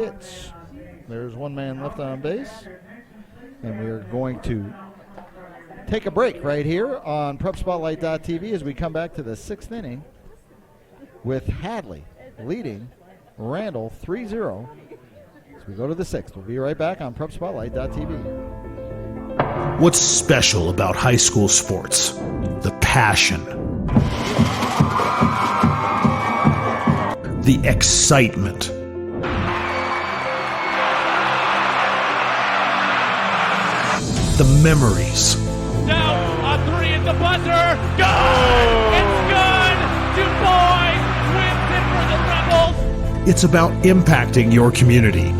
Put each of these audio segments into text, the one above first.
Hits. There's one man left on base. And we're going to take a break right here on PrepSpotlight.tv as we come back to the sixth inning with Hadley leading Randall 3-0. As we go to the sixth, we'll be right back on PrepSpotlight.tv. What's special about high school sports? The passion, the excitement, the memories. Down on three at the buzzer. Good! It's good! Du Bois wins it for the Rebels. It's about impacting your community,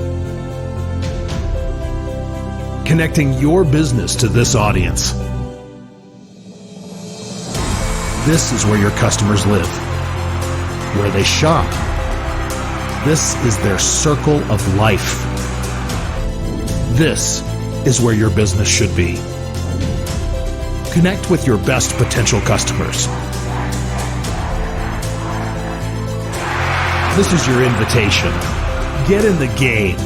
connecting your business to this audience. This is where your customers live, where they shop. This is their circle of life. This is where your business should be. Connect with your best potential customers. This is your invitation. Get in the game.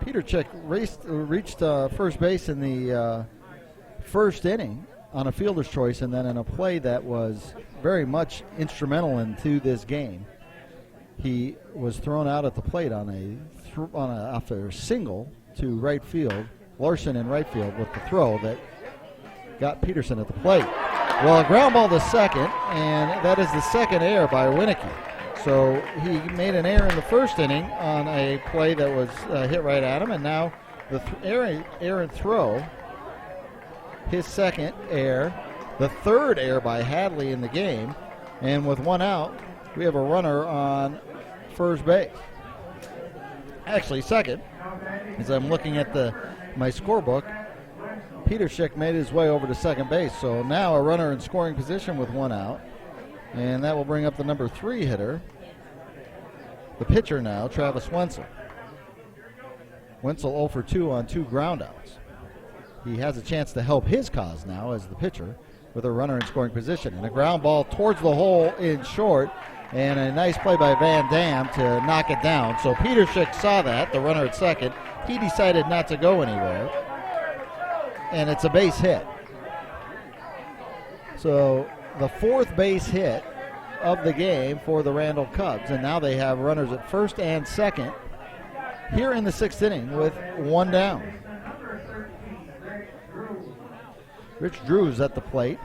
Peter Chick reached first base in the first inning on a fielder's choice, and then in a play that was very much instrumental into this game. He was thrown out at the plate on a single to right field. Larson in right field with the throw that got Peterson at the plate. Well, a ground ball to second, and that is the second error by Winicky. So he made an error in the first inning on a play that was hit right at him, and now the errant throw, his second error, the third error by Hadley in the game, and with one out, we have a runner on first base. Actually, second, as I'm looking at my scorebook, Peter Schick made his way over to second base, so now a runner in scoring position with one out. And that will bring up the number 3 hitter, the pitcher now, Travis Wenzel. Wenzel 0 for 2 on 2 groundouts. He has a chance to help his cause now as the pitcher with a runner in scoring position. And a ground ball towards the hole in short, and a nice play by Van Dam to knock it down. So Peter Schick saw that, the runner at second. He decided not to go anywhere, and it's a base hit. So the fourth base hit of the game for the Randall Cubs, and now they have runners at first and second here in the sixth inning with one down. Rich Drew's at the plate.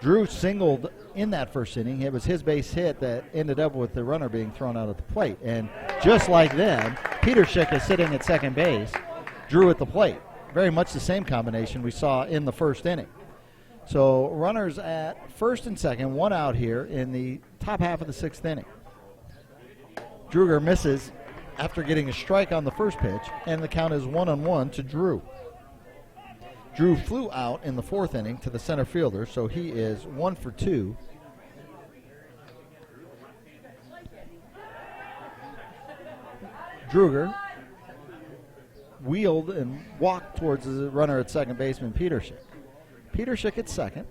Drew singled in that first inning. It was his base hit that ended up with the runner being thrown out at the plate. And just like then, Peter Schick is sitting at second base, Drew at the plate. Very much the same combination we saw in the first inning. So runners at first and second, one out here in the top half of the sixth inning. Druger misses after getting a strike on the first pitch, and the count is 1-1 to Drew. Drew flew out in the fourth inning to the center fielder, so he is 1 for 2. Druger wheeled and walked towards the runner at second baseman, Petershik. Petershik at second.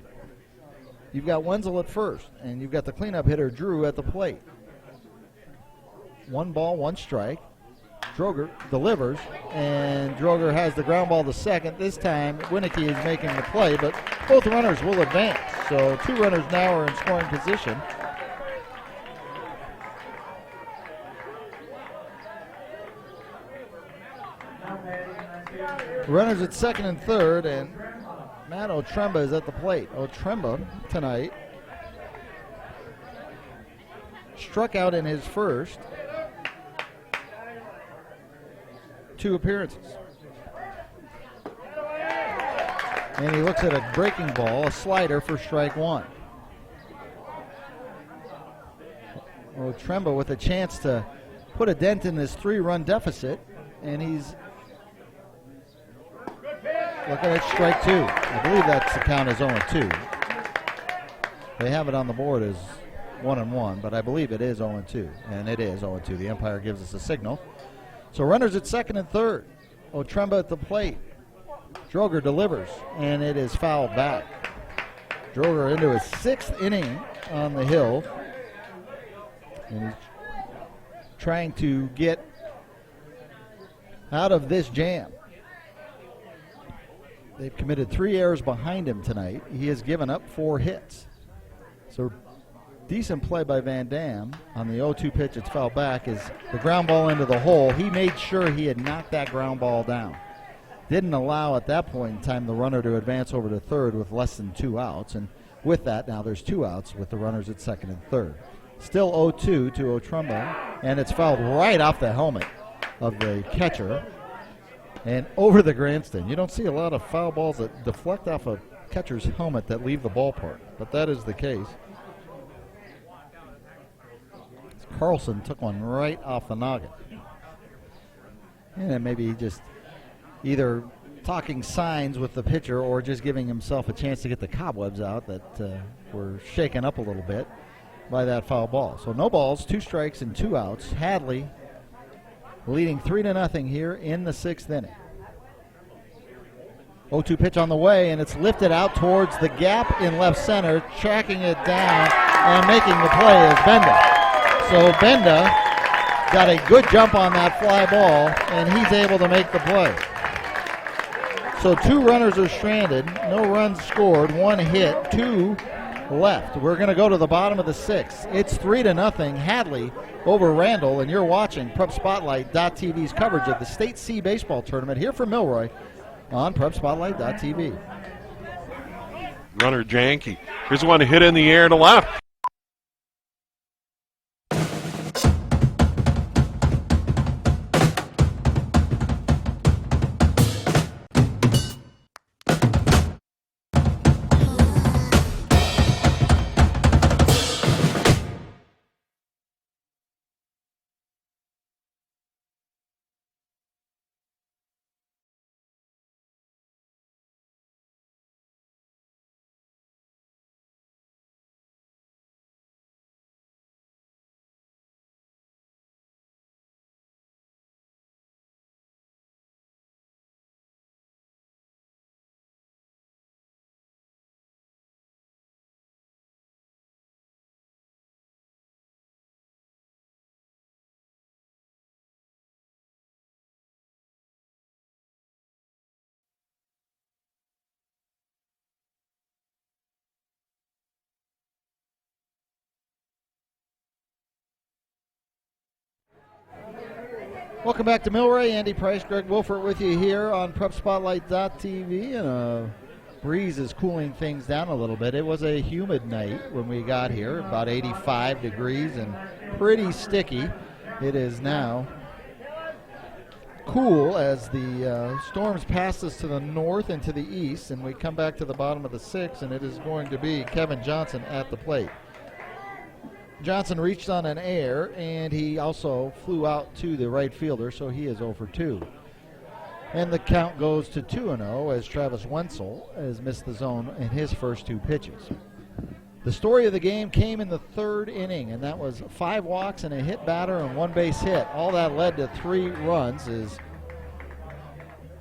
You've got Wenzel at first, and you've got the cleanup hitter, Drew, at the plate. 1 ball, 1 strike. Droger delivers, and Droger has the ground ball to second. This time, Winicky is making the play, but both runners will advance. So 2 runners now are in scoring position. Runners at second and third, and Matt Otremba is at the plate. Otremba tonight struck out in his first 2 appearances. And he looks at a breaking ball, a slider for strike 1. Otremba with a chance to put a dent in this 3-run deficit, and he's looking at strike 2. I believe that's the count is 0-2. They have it on the board as 1-1, but I believe it is 0-2, and it is 0-2. The umpire gives us a signal. So runners at second and third. Otremba at the plate. Droger delivers, and it is fouled back. Droger into his 6th inning on the hill, and he's trying to get out of this jam. They've committed 3 errors behind him tonight. He has given up 4 hits. So decent play by Van Dam on the 0-2 pitch. It's fouled back is the ground ball into the hole. He made sure he had knocked that ground ball down. Didn't allow at that point in time the runner to advance over to third with less than 2 outs. And with that, now there's 2 outs with the runners at second and third. Still 0-2 to Otremba, and it's fouled right off the helmet of the catcher and over the grandstand. You don't see a lot of foul balls that deflect off a catcher's helmet that leave the ballpark, but that is the case. Carlson took one right off the noggin. And maybe he just either talking signs with the pitcher or just giving himself a chance to get the cobwebs out that were shaken up a little bit by that foul ball. So no balls, 2 strikes, and 2 outs. Hadley leading 3-0 here in the 6th inning. 0-2 pitch on the way, and it's lifted out towards the gap in left center, tracking it down and making the play is Benda. So Benda got a good jump on that fly ball, and he's able to make the play. So 2 runners are stranded, no runs scored, 1 hit, 2 left. We're going to go to the bottom of the 6th. It's 3-0, Hadley over Randall, and you're watching PrepSpotlight.tv's coverage of the State C Baseball Tournament here from Milroy on PrepSpotlight.tv. Runner Janke. Here's one hit in the air to left. Welcome back to Milroy. Andy Price, Greg Wolfert with you here on PrepSpotlight.tv. And a breeze is cooling things down a little bit. It was a humid night when we got here, about 85 degrees and pretty sticky. It is now cool as the storms pass us to the north and to the east, and we come back to the bottom of the 6th, and it is going to be Kevin Johnson at the plate. Johnson reached on an air, and he also flew out to the right fielder, so he is 0 for 2. And the count goes to 2-0 as Travis Wenzel has missed the zone in his first 2 pitches. The story of the game came in the 3rd inning, and that was 5 walks and a hit batter and 1 base hit. All that led to 3 runs as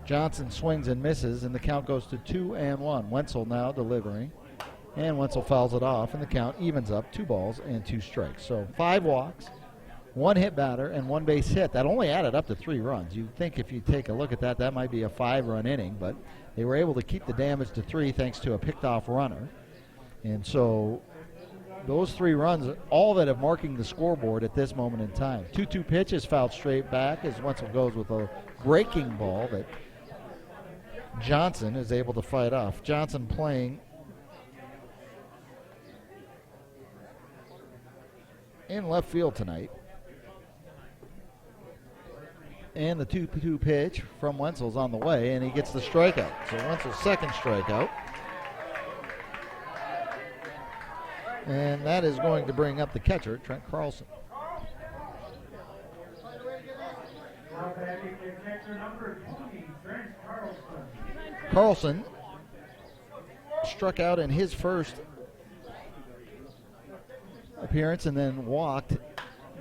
Johnson swings and misses, and the count goes to 2-1. Wenzel now delivering, and Wenzel fouls it off, and the count evens up 2 balls and 2 strikes. So 5 walks, 1 hit batter, and 1 base hit. That only added up to 3 runs. You'd think if you take a look at that, that might be a 5-run inning, but they were able to keep the damage to 3 thanks to a picked-off runner. And so those 3 runs are all that have marking the scoreboard at this moment in time. 2-2 pitch is fouled straight back as Wenzel goes with a breaking ball that Johnson is able to fight off. Johnson playing in left field tonight. And the 2-2 pitch from Wenzel's on the way, and he gets the strikeout. So Wenzel's second strikeout. And that is going to bring up the catcher, Trent Carlson. Carlson struck out in his first appearance and then walked.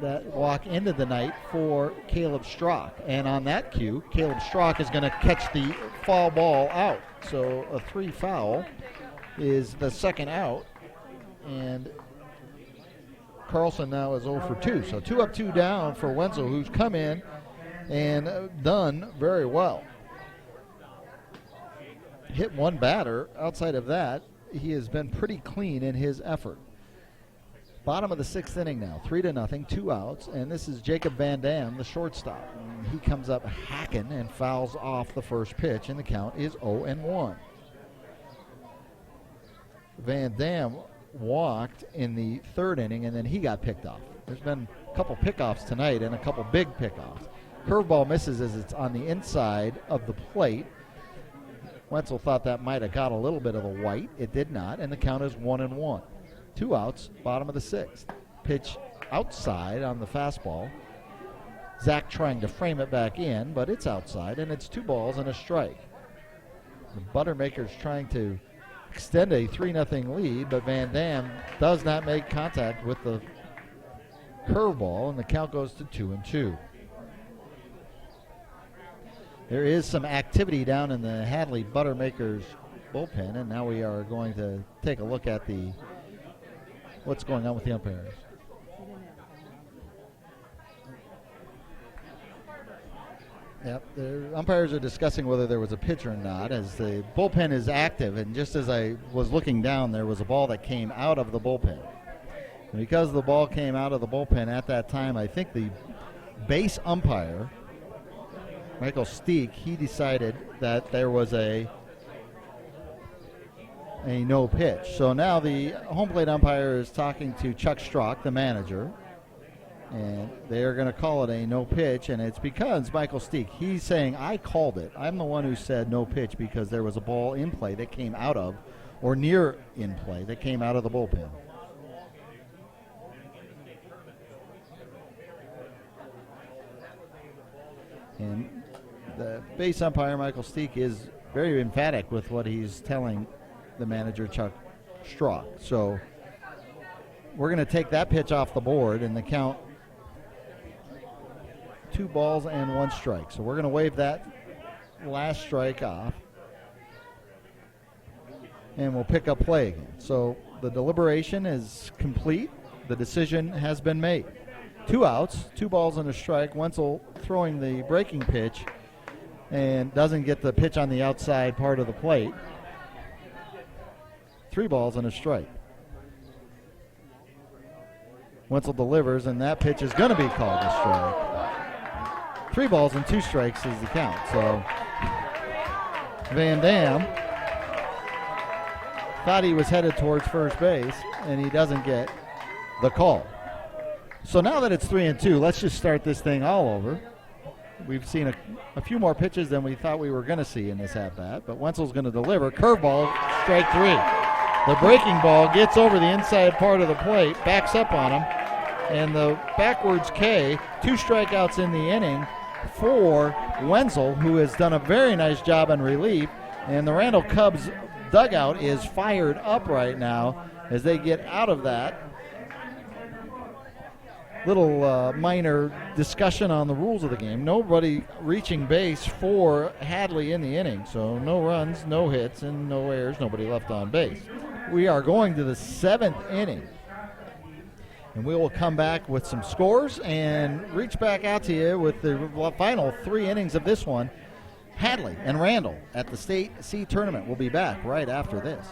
That walk ended the night for Caleb Strock. And on that cue, Caleb Strock is going to catch the foul ball out. So a 3 foul is the second out. And Carlson now is 0 for 2. So 2 up, 2 down for Wenzel, who's come in and done very well. Hit 1 batter. Outside of that, he has been pretty clean in his effort. Bottom of the 6th inning now, 3-0, 2 outs, and this is Jacob Van Dam, the shortstop. And he comes up hacking and fouls off the first pitch, and the count is 0-1. Van Dam walked in the 3rd inning, and then he got picked off. There's been a couple pickoffs tonight and a couple big pickoffs. Curveball misses as it's on the inside of the plate. Wenzel thought that might have got a little bit of the white. It did not, and the count is 1-1. 2 outs, bottom of the 6th. Pitch outside on the fastball. Zach trying to frame it back in, but it's outside, and it's 2 balls and a strike. The Buttermakers trying to extend a 3-0 lead, but Van Dam does not make contact with the curveball, and the count goes to 2-2. There is some activity down in the Hadley Buttermakers bullpen, and now we are going to take a look at what's going on with the umpires. Yep, the umpires are discussing whether there was a pitch or not, as the bullpen is active, and just as I was looking down, there was a ball that came out of the bullpen. And because the ball came out of the bullpen at that time, I think the base umpire, Michael Steek, he decided that there was a no pitch. So now the home plate umpire is talking to Chuck Strock, the manager, and they are going to call it a no pitch, and it's because Michael Steek, he's saying, I called it. I'm the one who said no pitch because there was a ball in play that came out of, or near in play, that came out of the bullpen. And the base umpire, Michael Steek, is very emphatic with what he's telling the manager, Chuck Strock. So we're going to take that pitch off the board, and the count 2 balls and 1 strike. So we're going to wave that last strike off, and we'll pick up play again. So the deliberation is complete. The decision has been made. 2 outs, 2 balls and a strike. Wenzel throwing the breaking pitch and doesn't get the pitch on the outside part of the plate. 3 balls and a strike. Wenzel delivers, and that pitch is going to be called a strike. 3 balls and 2 strikes is the count. So Van Dam thought he was headed towards first base, and he doesn't get the call. So now that it's 3-2, let's just start this thing all over. We've seen a few more pitches than we thought we were going to see in this at-bat, but Wenzel's going to deliver. Curveball, strike 3. The breaking ball gets over the inside part of the plate, backs up on him, and the backwards K, 2 strikeouts in the inning for Wenzel, who has done a very nice job in relief. And the Randall Cubs dugout is fired up right now as they get out of that little minor discussion on the rules of the game. Nobody reaching base for Hadley in the inning, so no runs, no hits, and no errors, nobody left on base. We are going to the 7th inning, and we will come back with some scores and reach back out to you with the final 3 innings of this one. Hadley and Randall at the State C Tournament. We'll be back right after this.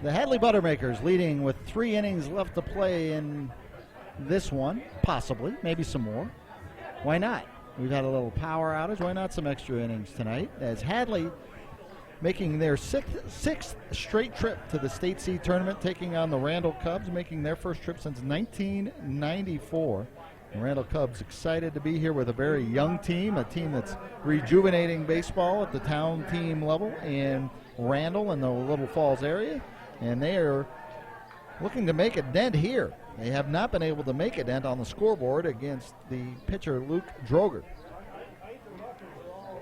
The Hadley Buttermakers leading with 3 innings left to play in this one, possibly, maybe some more. Why not? We've had a little power outage. Why not some extra innings tonight? As Hadley making their sixth straight trip to the State C Tournament, taking on the Randall Cubs, making their first trip since 1994. The Randall Cubs excited to be here with a very young team, a team that's rejuvenating baseball at the town team level in Randall and the Little Falls area. And they are looking to make a dent here. They have not been able to make a dent on the scoreboard against the pitcher Luke Droger.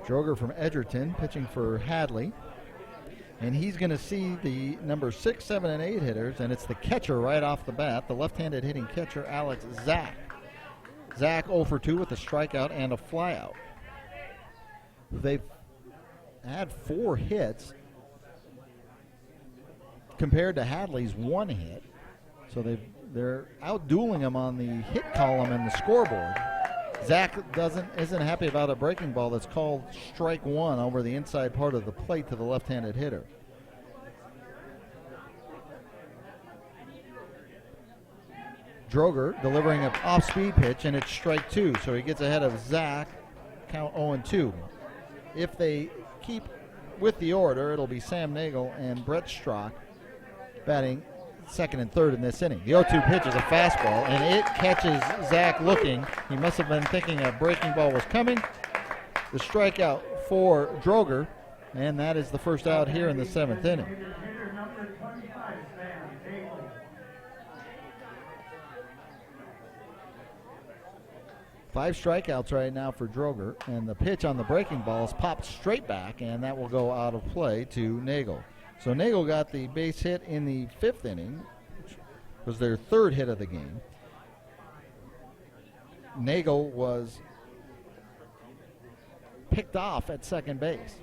Droger from Edgerton pitching for Hadley. And he's going to see the number 6, 7, and 8 hitters, and it's the catcher right off the bat, the left-handed hitting catcher, Alex Zach. Zach 0 for 2 with a strikeout and a flyout. They've had 4 hits compared to Hadley's 1 hit. So they're out-dueling him on the hit column and the scoreboard. Zach isn't happy about a breaking ball that's called strike 1 over the inside part of the plate to the left-handed hitter. Droger delivering an off-speed pitch, and it's strike 2, so he gets ahead of Zach, count 0-2. If they keep with the order, it'll be Sam Nagel and Brett Strock batting second and third in this inning. The 0-2 pitch is a fastball, and it catches Zach looking. He must have been thinking a breaking ball was coming. The strikeout for Droger, and that is the first out here in the 7th inning. Five strikeouts right now for Droger, and the pitch on the breaking ball is popped straight back, and that will go out of play to Nagel. So Nagel got the base hit in the 5th inning, which was their 3rd hit of the game. Nagel was picked off at second base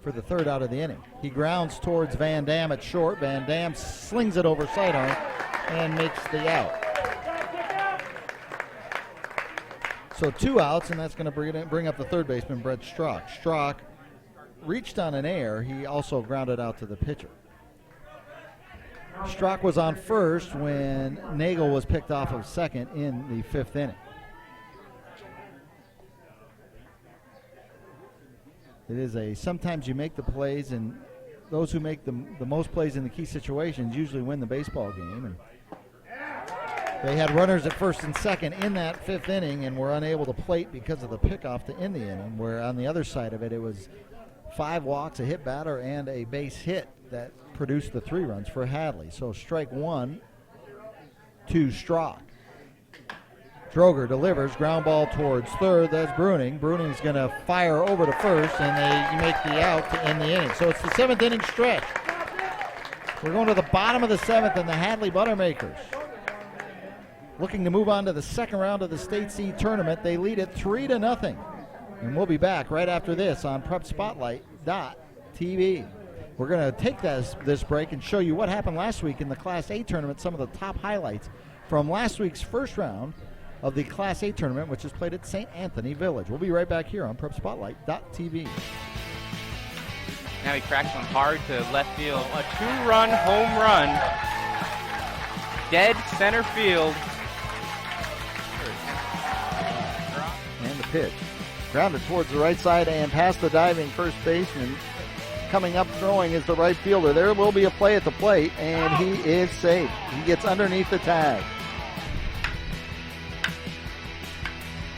for the 3rd out of the inning. He grounds towards Van Dam at short. Van Dam slings it over sidearm and makes the out. So 2 outs, and that's going to bring up the third baseman, Brett Strock. Strock reached on an error. He also grounded out to the pitcher. Strock was on first when Nagel was picked off of second in the 5th inning. It is sometimes you make the plays, and those who make the most plays in the key situations usually win the baseball game. And they had runners at first and second in that 5th inning and were unable to plate because of the pickoff to end the inning, where on the other side of it, it was 5 walks, a hit batter, and a base hit that produced the 3 runs for Hadley. So strike 1 to Strock. Droger delivers, ground ball towards third. That's Bruning. Bruning's going to fire over to first, and they make the out to end the inning. So it's the 7th inning stretch. We're going to the bottom of the 7th, and the Hadley Buttermakers looking to move on to the 2nd round of the State C Tournament. They lead it 3-0. And we'll be back right after this on PrepSpotlight.tv. We're going to take this break and show you what happened last week in the Class A tournament, some of the top highlights from last week's first round of the Class A tournament, which is played at St. Anthony Village. We'll be right back here on PrepSpotlight.tv. Now he cracks one hard to left field. A 2-run home run. Dead center field. And the pitch. Grounded towards the right side and past the diving first baseman. Coming up throwing is the right fielder. There will be a play at the plate, and he is safe. He gets underneath the tag.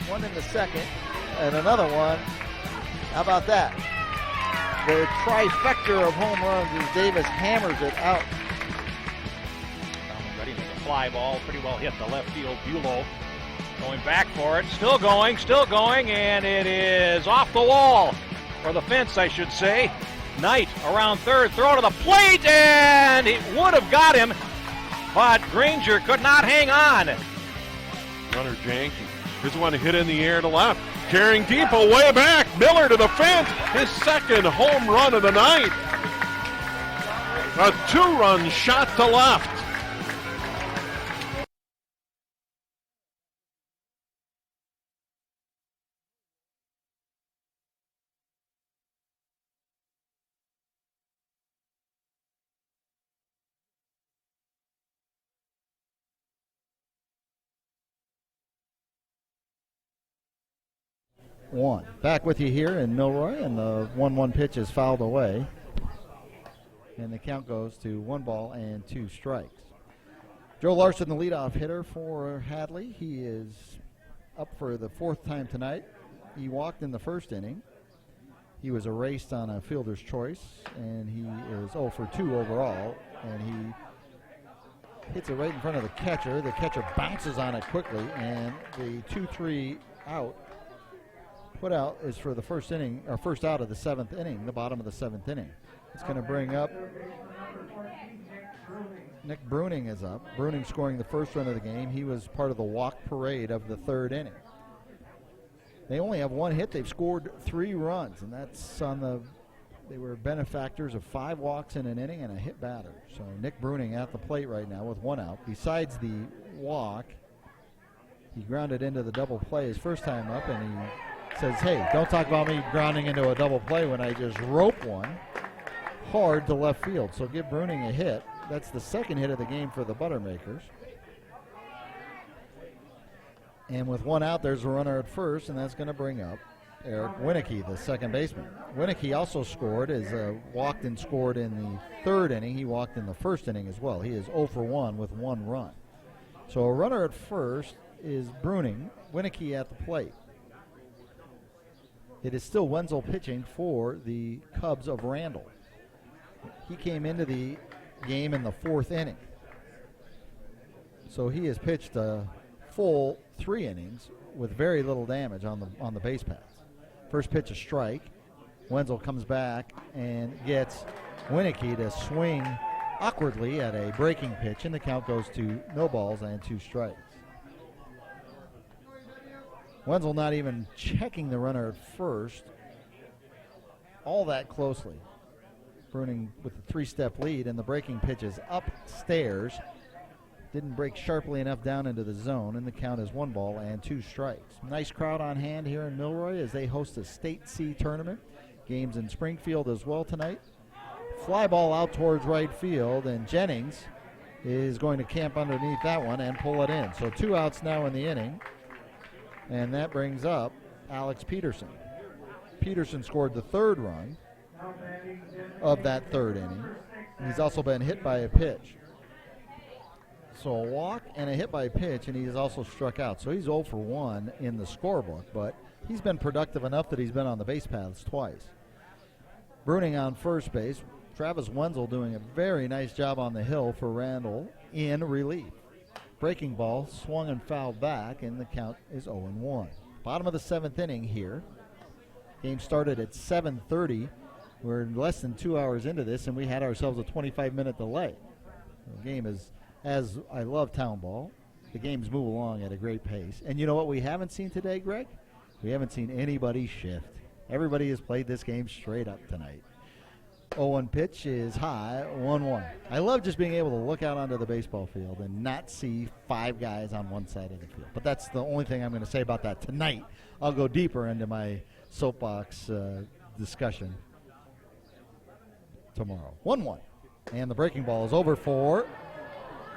One in the second, and another one. How about that? The trifecta of home runs as Davis hammers it out. Ready to make a fly ball. Pretty well hit the left field. Bulow going back for it. Still going, and it is off the wall. Or the fence, I should say. Knight around third, throw to the plate, and it would have got him, but Granger could not hang on. Runner Janke. Here's one hit in the air to left. Carrying deep away back. Miller to the fence. His second home run of the night. A 2-run shot to left. One. Back with you here in Milroy, and the 1-1 pitch is fouled away. And the count goes to 1-2 strikes. Joe Larson, the leadoff hitter for Hadley. He is up for the 4th time tonight. He walked in the first inning. He was erased on a fielder's choice, and he is 0 for 2 overall. And he hits it right in front of the catcher. The catcher bounces on it quickly, and the 2-3 out. Put out is for the first inning, or first out of the 7th inning, the bottom of the 7th inning. It's going to bring up Nick Bruning is up. Bruning scoring the first run of the game. He was part of the walk parade of the 3rd inning. They only have 1 hit. They've scored 3 runs, and that's they were benefactors of 5 walks in an inning and a hit batter. So Nick Bruning at the plate right now with 1 out. Besides the walk, he grounded into the double play his first time up, and he says, hey, don't talk about me grounding into a double play when I just rope one hard to left field. So give Bruning a hit. That's the 2nd hit of the game for the Buttermakers. And with 1 out, there's a runner at first, and that's going to bring up Eric Winicky, the second baseman. Winicky also scored, walked and scored in the 3rd inning. He walked in the 1st inning as well. He is 0 for 1 with 1 run. So a runner at first is Bruning, Winicky at the plate. It is still Wenzel pitching for the Cubs of Randall. He came into the game in the 4th inning. So he has pitched a full 3 innings with very little damage on the base paths. First pitch a strike. Wenzel comes back and gets Winicky to swing awkwardly at a breaking pitch, and the count goes to no balls and 2 strikes. Wenzel not even checking the runner at first all that closely. Bruning with a 3-step lead, and the breaking pitch is upstairs. Didn't break sharply enough down into the zone, and the count is 1 ball and 2 strikes. Nice crowd on hand here in Milroy as they host a State C tournament. Games in Springfield as well tonight. Fly ball out towards right field, and Jennings is going to camp underneath that one and pull it in. So 2 outs now in the inning. And that brings up Alex Peterson. Peterson scored the 3rd run of that 3rd inning. He's also been hit by a pitch. So a walk and a hit by a pitch, and he's also struck out. So he's 0 for 1 in the scorebook, but he's been productive enough that he's been on the base paths twice. Bruning on first base. Travis Wenzel doing a very nice job on the hill for Randall in relief. Breaking ball swung and fouled back, and the count is 0-1. Bottom of the 7th inning here. Game started at 7:30. We're less than 2 hours into this, and we had ourselves a 25-minute delay. The game is, as I love town ball, the games move along at a great pace. And you know what we haven't seen today, Greg? We haven't seen anybody shift. Everybody has played this game straight up tonight. 0-1 pitch is high, 1-1. I love just being able to look out onto the baseball field and not see 5 guys on one side of the field. But that's the only thing I'm going to say about that tonight. I'll go deeper into my soapbox discussion tomorrow. 1-1. And the breaking ball is over for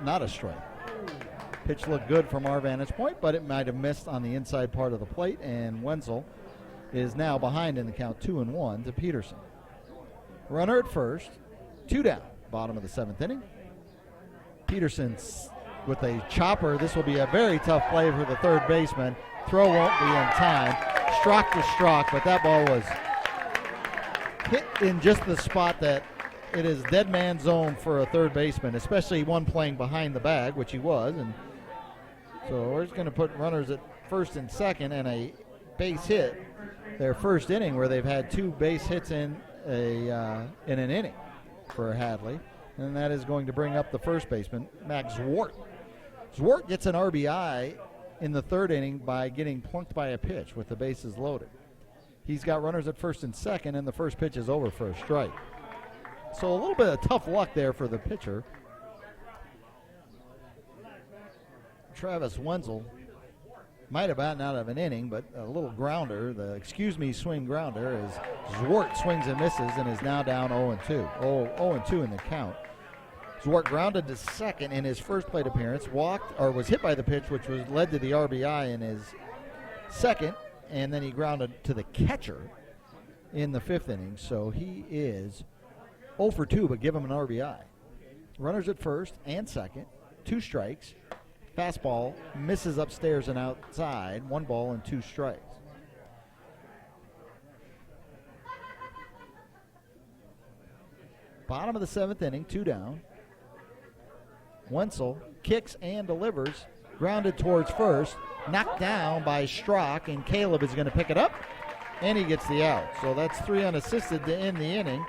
not a strike. Pitch looked good from our vantage point, but it might have missed on the inside part of the plate, and Wenzel is now behind in the count 2-1 to Peterson. Runner at first, 2 down, bottom of the 7th inning. Peterson with a chopper. This will be a very tough play for the third baseman. Throw won't be in time. Strock to Strock, but that ball was hit in just the spot that it is dead man zone for a third baseman, especially one playing behind the bag, which he was. And so we're just going to put runners at first and second and a base hit. Their first inning where they've had 2 base hits in an inning for Hadley. And that is going to bring up the first baseman, Max Zwart. Zwart gets an RBI in the 3rd inning by getting plunked by a pitch with the bases loaded. He's got runners at first and second, and the first pitch is over for a strike. So a little bit of tough luck there for the pitcher. Travis Wenzel might have gotten out of an inning, but a little grounder, the excuse me swing grounder, as Zwart swings and misses and is now down 0-2. 0-2 in the count. Zwart grounded to second in his first plate appearance, was hit by the pitch, which led to the RBI in his second, and then he grounded to the catcher in the 5th inning. So he is 0-2, but give him an RBI. Runners at first and second, 2 strikes. Fastball misses upstairs and outside, 1 ball and 2 strikes. Bottom of the 7th inning, 2 down. Wenzel kicks and delivers, grounded towards first, knocked down by Strock, and Caleb is going to pick it up, and he gets the out. So that's 3 unassisted to end the inning.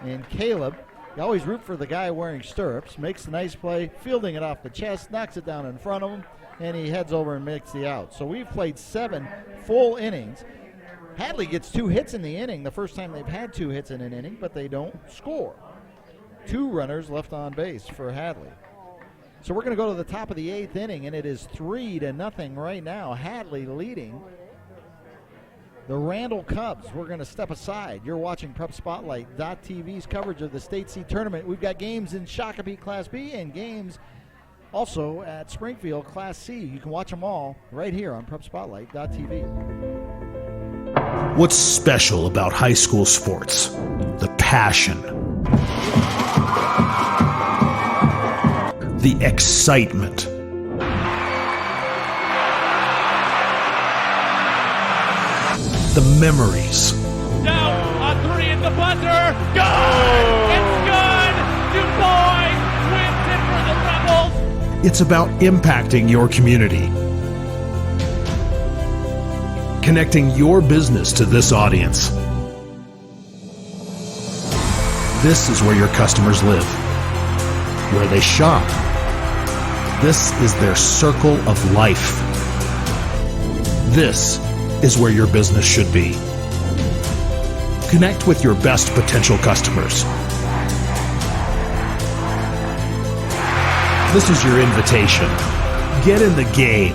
And Caleb, you always root for the guy wearing stirrups, makes a nice play, fielding it off the chest, knocks it down in front of him, and he heads over and makes the out. So we've played 7 full innings. Hadley gets 2 hits in the inning, the first time they've had 2 hits in an inning, but they don't score. 2 runners left on base for Hadley. So we're going to go to the top of the 8th inning, and it is 3-0 right now. Hadley leading the Randall Cubs. We're going to step aside. You're watching Prep Spotlight.tv's coverage of the State C Tournament. We've got games in Shakopee Class B and games also at Springfield Class C. You can watch them all right here on Prep Spotlight.tv. What's special about high school sports? The passion, the excitement, the memories. Down on 3 at the buzzer. Good! It's good! Du Bois wins it for the Rebels. It's about impacting your community, connecting your business to this audience. This is where your customers live, where they shop. This is their circle of life. This is where your business should be. Connect with your best potential customers. This is your invitation. Get in the game.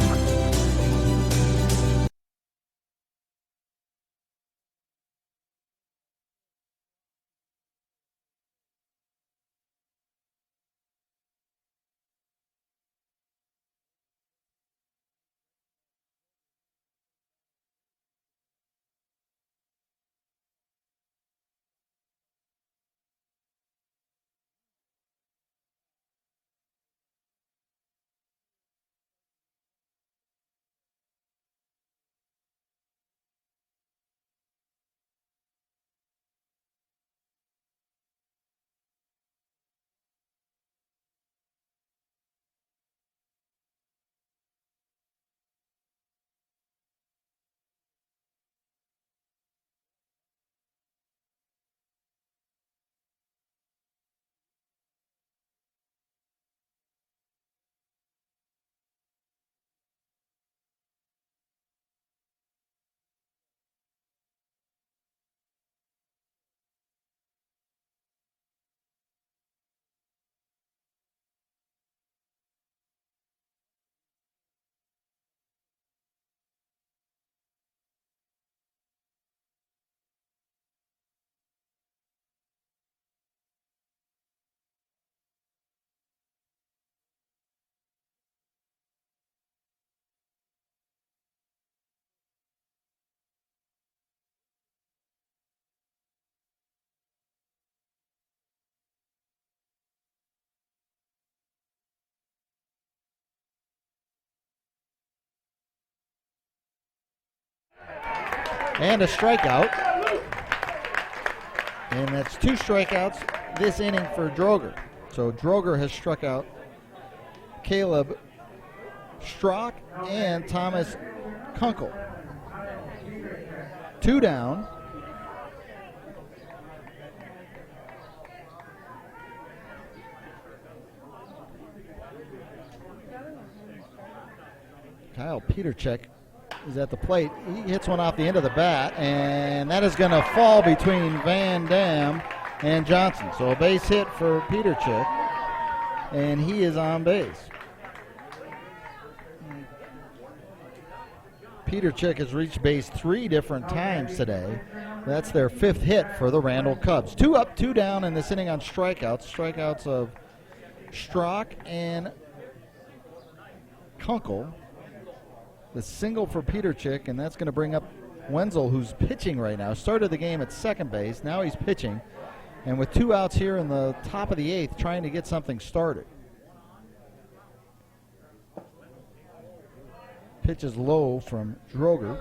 And a strikeout. And that's 2 strikeouts this inning for Droger. So Droger has struck out Caleb Strock and Thomas Kunkel. 2 down. Kyle Peterchek is at the plate. He hits one off the end of the bat, and that is going to fall between Van Dam and Johnson. So a base hit for Peterchek, and he is on base. Peterchek has reached base 3 different times today. That's their 5th hit for the Randall Cubs. 2 up, 2 down in this inning on strikeouts. Strikeouts of Strock and Kunkel. The single for Peterchek, and that's going to bring up Wenzel, who's pitching right now. Started the game at second base. Now he's pitching. And with 2 outs here in the top of the 8th, trying to get something started. Pitch is low from Droger.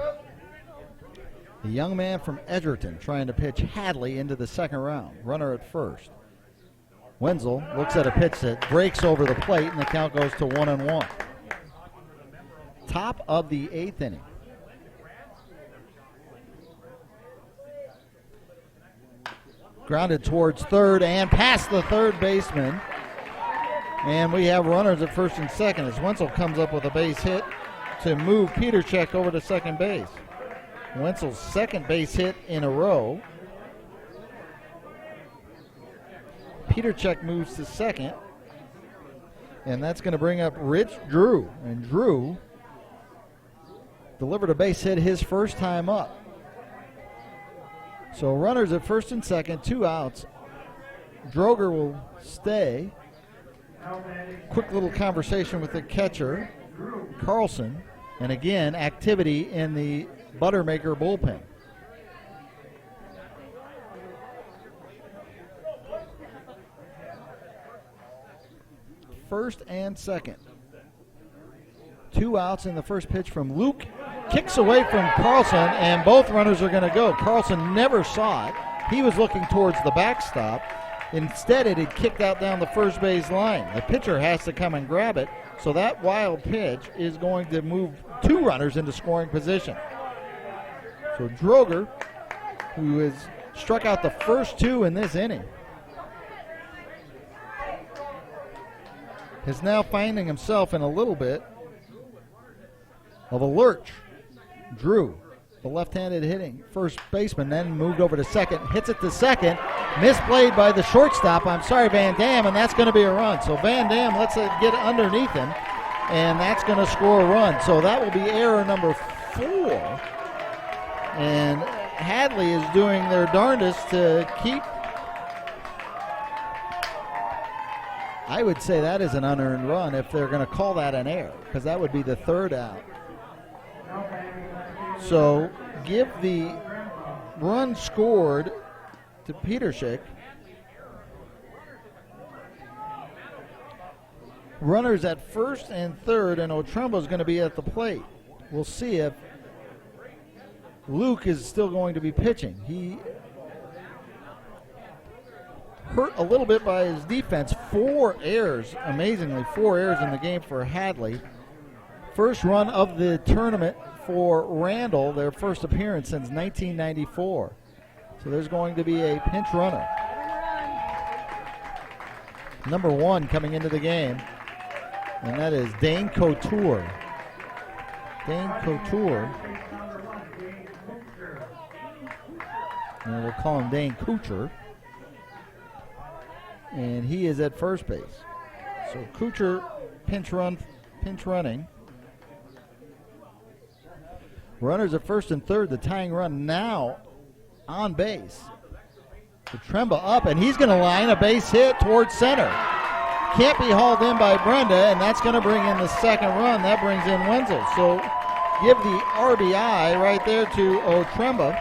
The young man from Edgerton trying to pitch Hadley into the second round. Runner at first. Wenzel looks at a pitch that breaks over the plate, and the count goes to 1-1. Top of the 8th inning. Grounded towards third and past the third baseman. And we have runners at first and second as Wenzel comes up with a base hit to move Peterchek over to second base. Wenzel's second base hit in a row. Peterchek moves to second. And that's going to bring up Rich Drew. And Drew delivered a base hit his first time up. So runners at first and second, 2 outs. Droger will stay. Quick little conversation with the catcher, Carlson. And again, activity in the Buttermaker bullpen. First and second. 2 outs in the first pitch from Luke. Kicks away from Carlson, and both runners are going to go. Carlson never saw it. He was looking towards the backstop. Instead, it had kicked out down the first base line. The pitcher has to come and grab it, so that wild pitch is going to move 2 runners into scoring position. So Droger, who has struck out the first 2 in this inning, is now finding himself in a little bit of a lurch. Drew, the left-handed hitting first baseman, then moved over to second, hits it to second, misplayed by the shortstop, Van Dam, and that's going to be a run. So Van Dam lets it get underneath him, and that's going to score a run. So that will be error number 4. And Hadley is doing their darndest to keep. I would say that is an unearned run if they're going to call that an error, because that would be the 3rd out. So give the run scored to Peterchek. Runners at first and third, and Otremba is going to be at the plate. We'll see if Luke is still going to be pitching. He hurt a little bit by his defense. 4 errors, amazingly, 4 errors in the game for Hadley. First run of the tournament for Randall, their first appearance since 1994. So there's going to be a pinch runner. Number 1 coming into the game, and that is Dane Couture. Dane Couture. And we'll call him Dane Couture. And he is at first base. So Couture pinch running. Runners at first and third, the tying run now on base. Otremba up, and he's going to line a base hit towards center. Can't be hauled in by Brenda, and that's going to bring in the second run. That brings in Wenzel. So give the RBI right there to Otremba.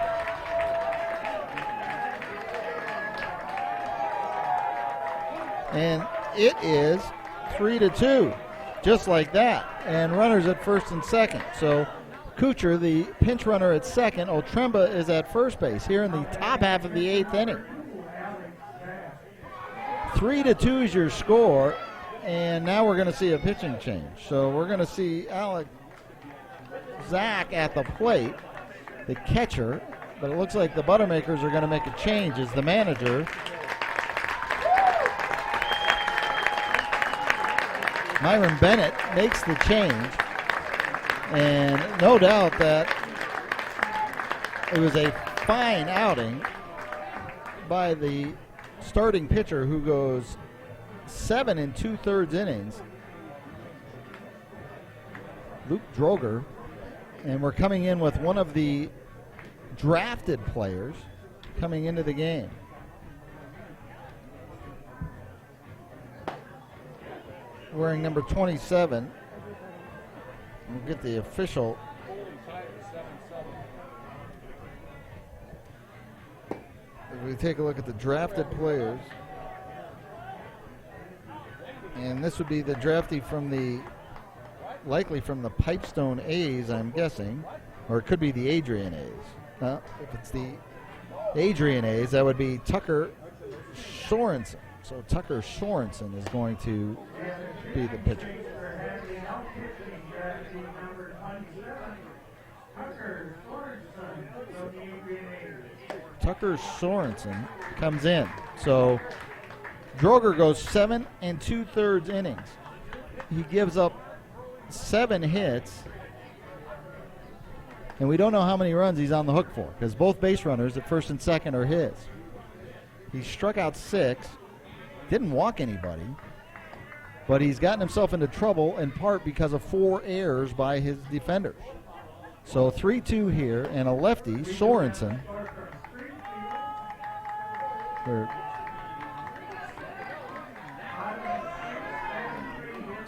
And it is 3-2, just like that. And runners at first and second. So Kuchar, the pinch runner at second. Otremba is at first base here in the top half of the 8th inning. 3-2 is your score, and now we're going to see a pitching change. So we're going to see Zach at the plate, the catcher, but it looks like the Buttermakers are going to make a change as the manager. Myron Bennett makes the change, and no doubt that it was a fine outing by the starting pitcher who goes 7 2/3 innings, Luke Droger, and we're coming in with one of the drafted players coming into the game. Wearing number 27. We'll get the official. If we take a look at the drafted players, and this would be the draftee from likely from the Pipestone A's, I'm guessing, or it could be the Adrian A's. If it's the Adrian A's, that would be Tucker Sorensen. So Tucker Sorensen is going to be the pitcher. Tucker Sorensen comes in. So Droger goes 7 2/3 innings. He gives up 7 hits, and we don't know how many runs he's on the hook for because both base runners at first and second are his. He struck out 6. Didn't walk anybody, but he's gotten himself into trouble in part because of 4 errors by his defenders. So 3-2 here, and a lefty, Sorensen.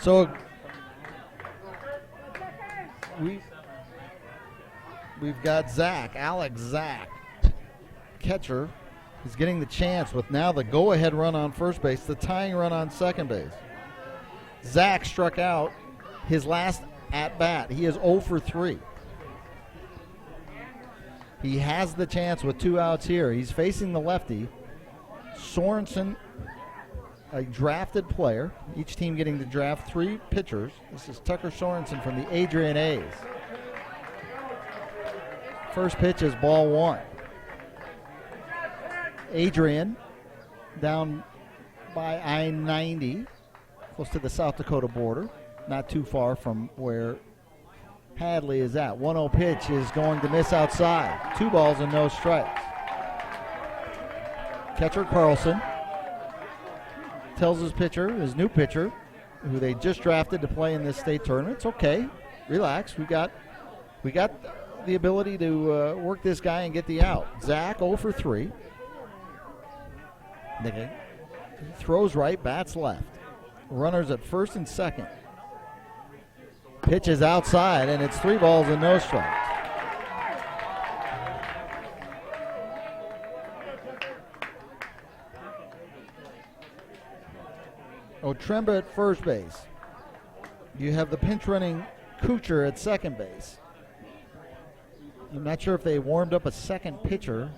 So we've got Alex Zach, catcher. He's getting the chance with now the go-ahead run on first base, the tying run on second base. Zach struck out his last at-bat. He is 0 for 3. He has the chance with 2 outs here. He's facing the lefty. Sorensen, a drafted player. Each team getting to draft 3 pitchers. This is Tucker Sorensen from the Adrian A's. First pitch is ball 1. Adrian down by I-90, close to the South Dakota border, not too far from where Hadley is at. 1-0 pitch is going to miss outside. 2 balls and no strikes. Catcher Carlson tells his new pitcher, who they just drafted to play in this state tournament, it's okay, relax, we got the ability to work this guy and get the out. Zach 0 for 3. Throws right, bats left. Runners at first and second. Pitch is outside, and it's 3 balls and no strikes. Otremba at first base. You have the pinch running Kuchar at second base. I'm not sure if they warmed up a second pitcher.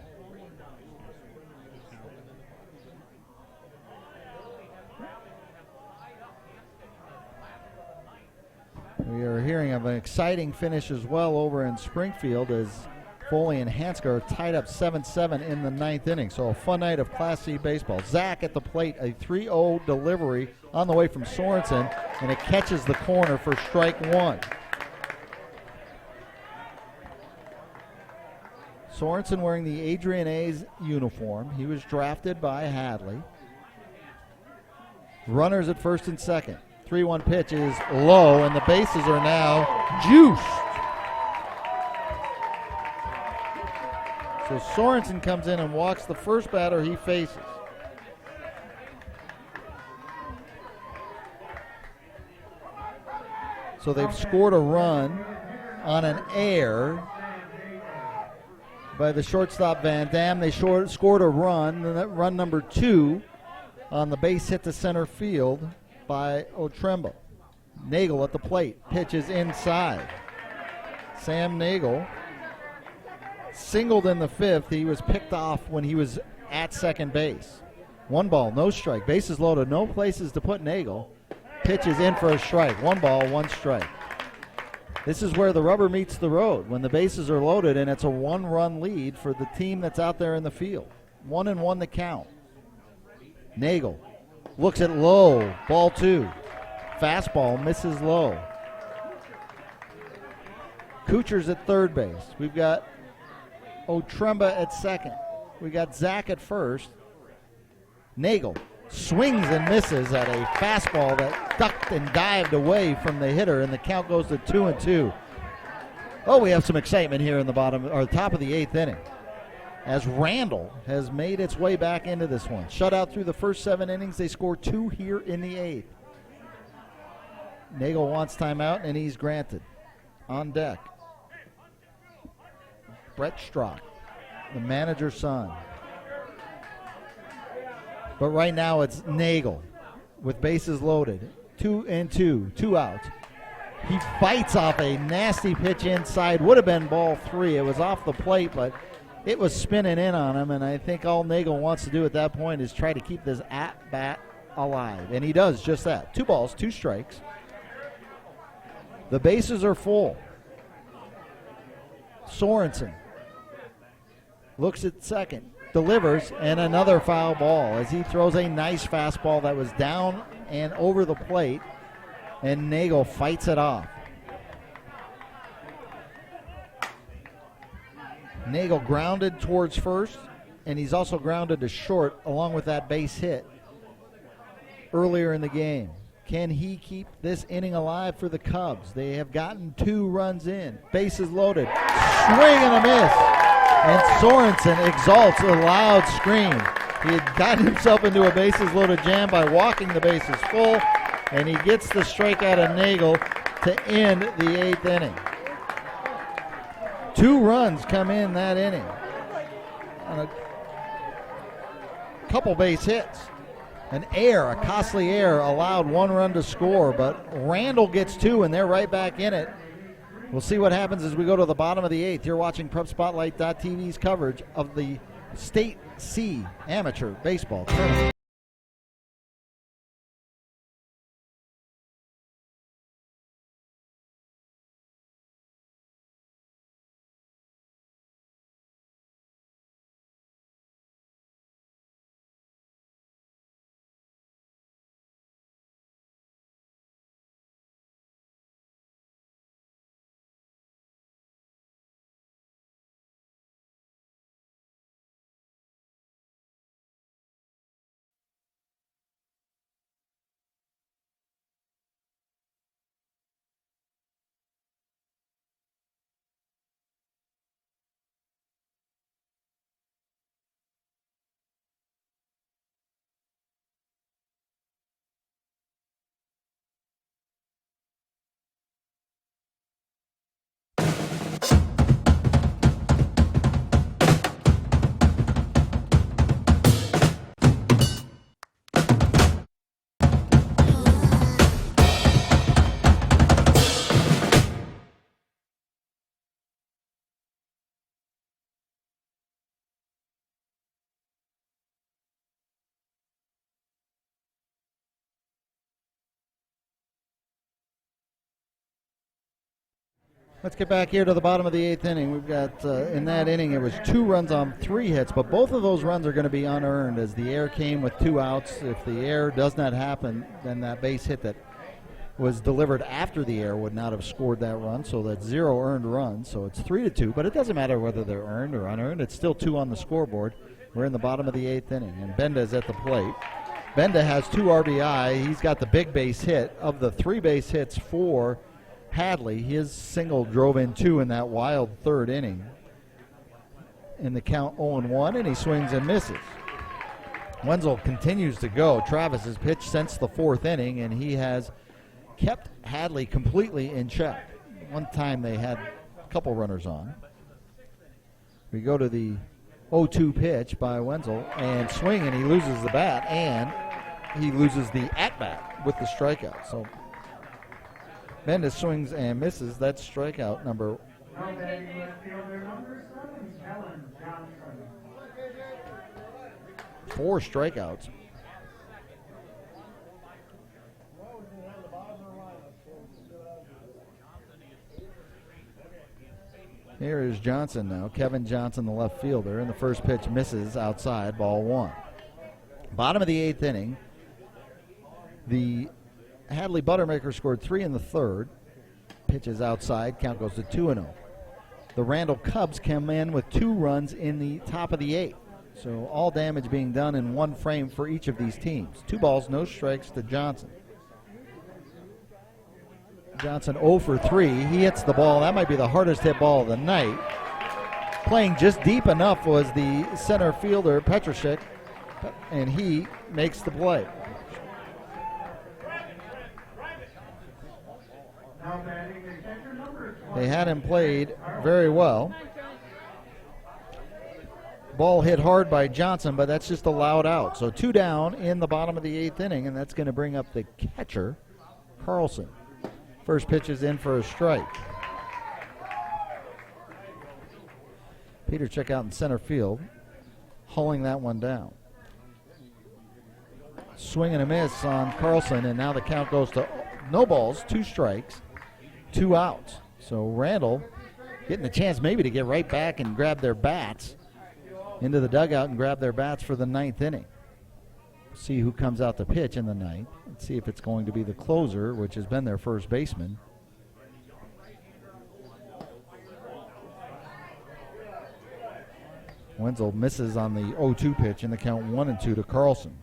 We are hearing of an exciting finish as well over in Springfield as Foley and Hanska are tied up 7-7 in the 9th inning. So a fun night of Class C baseball. Zach at the plate, a 3-0 delivery on the way from Sorensen, and it catches the corner for strike 1. Sorensen wearing the Adrian A's uniform. He was drafted by Hadley. Runners at first and second. 3-1 pitch is low, and the bases are now juiced. So Sorensen comes in and walks the first batter he faces. So they've scored a run on an error by the shortstop Van Dam. They scored a run, run number 2, on the base hit to center field by Otremba. Nagel at the plate. Pitch is inside. Sam Nagel singled in the 5th. He was picked off when he was at second base. 1 ball, no strike. Bases loaded, no places to put Nagel. Pitch is in for a strike. 1 ball, 1 strike. This is where the rubber meets the road, when the bases are loaded and it's a 1-run lead for the team that's out there in the field. 1-1 the count. Nagel looks at low, ball 2. Fastball misses low. Kuchar's at third base. We've got Otremba at second. We got Zach at first. Nagel swings and misses at a fastball that ducked and dived away from the hitter, and the count goes to 2-2. Oh, we have some excitement here in the top of the 8th inning, as Randall has made its way back into this one. Shutout through the first 7 innings. They score 2 here in the 8th. Nagel wants timeout, and he's granted. On deck, Brett Strock, the manager's son. But right now it's Nagel with bases loaded. 2-2, 2 outs. He fights off a nasty pitch inside. Would have been ball 3. It was off the plate, but it was spinning in on him, and I think all Nagel wants to do at that point is try to keep this at-bat alive. And he does just that. 2 balls, 2 strikes. The bases are full. Sorensen looks at second, delivers, and another foul ball as he throws a nice fastball that was down and over the plate, and Nagel fights it off. Nagel grounded towards first, and he's also grounded to short along with that base hit earlier in the game. Can he keep this inning alive for the Cubs? They have gotten 2 runs in. Bases loaded. Swing and a miss. And Sorensen exalts a loud scream. He had gotten himself into a bases loaded jam by walking the bases full, and he gets the strikeout of Nagel to end the 8th inning. 2 runs come in that inning on a couple base hits. A costly error allowed 1 run to score, but Randall gets 2, and they're right back in it. We'll see what happens as we go to the bottom of the 8th. You're watching PrepSpotlight.tv's coverage of the State C Amateur Baseball Tournament. Let's get back here to the bottom of the 8th inning. We've got, in that inning, it was 2 runs on 3 hits, but both of those runs are going to be unearned as the error came with 2 outs. If the error does not happen, then that base hit that was delivered after the error would not have scored that run, so that's 0 earned runs. So it's 3-2, but it doesn't matter whether they're earned or unearned. It's still 2 on the scoreboard. We're in the bottom of the 8th inning, and Benda's at the plate. Benda has 2 RBI. He's got the big base hit. Of the 3 base hits for Hadley, his single drove in 2 in that wild 3rd inning. In the count 0-1, and he swings and misses. Wenzel continues to go. Travis has pitched since the 4th inning, and he has kept Hadley completely in check. One time they had a couple runners on. We go to the 0-2 pitch by Wenzel, and swing, and he loses the bat, and he loses the at-bat with the strikeout. So Bendis swings and misses. That's strikeout number Four strikeouts. Here is Johnson now. Kevin Johnson, the left fielder, and the first pitch misses outside, ball one. Bottom of the eighth inning. The Hadley Buttermaker scored 3 in the third. Pitches outside, count goes to 2-0. The Randall Cubs come in with 2 runs in the top of the eighth. So all damage being done in one frame for each of these teams. 2 balls, no strikes to Johnson. Johnson 0 for 3. He hits the ball. That might be the hardest hit ball of the night. Playing just deep enough was the center fielder, Petrashek, and he makes the play. They had him played very well. Ball hit hard by Johnson, but that's just allowed out. So 2 down in the bottom of the eighth inning, and that's going to bring up the catcher, Carlson. First pitch is in for a strike. Peterchek out in center field, hauling that one down. Swing and a miss on Carlson, and now the count goes to no balls, 2 strikes, 2 outs. So Randall getting a chance maybe to get right back and grab their bats into the dugout and grab their bats for the ninth inning. See who comes out to pitch in the ninth. Let's see if it's going to be the closer, which has been their first baseman. Wenzel misses on the 0-2 pitch, and the count 1-2 to Carlson.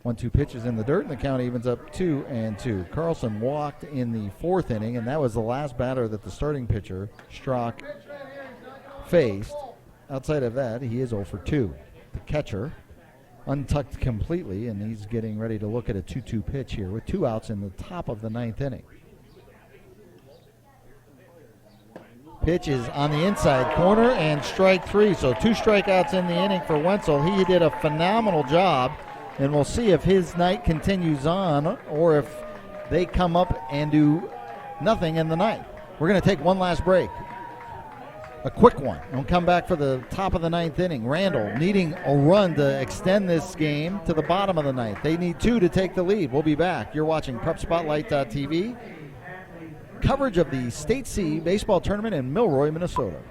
1-2 pitches in the dirt, and the count evens up 2-2. Carlson walked in the fourth inning, and that was the last batter that the starting pitcher, Strock, faced. Outside of that, he is 0 for 2. The catcher untucked completely, and he's getting ready to look at a 2-2 pitch here with 2 outs in the top of the ninth inning. Pitch is on the inside corner and strike 3. So 2 strikeouts in the inning for Wenzel. He did a phenomenal job, and we'll see if his night continues on or if they come up and do nothing in the ninth. We're going to take one last break. A quick one. We'll come back for the top of the ninth inning. Randall needing a run to extend this game to the bottom of the ninth. They need 2 to take the lead. We'll be back. You're watching PrepSpotlight.tv. Coverage of the State C baseball tournament in Milroy, Minnesota.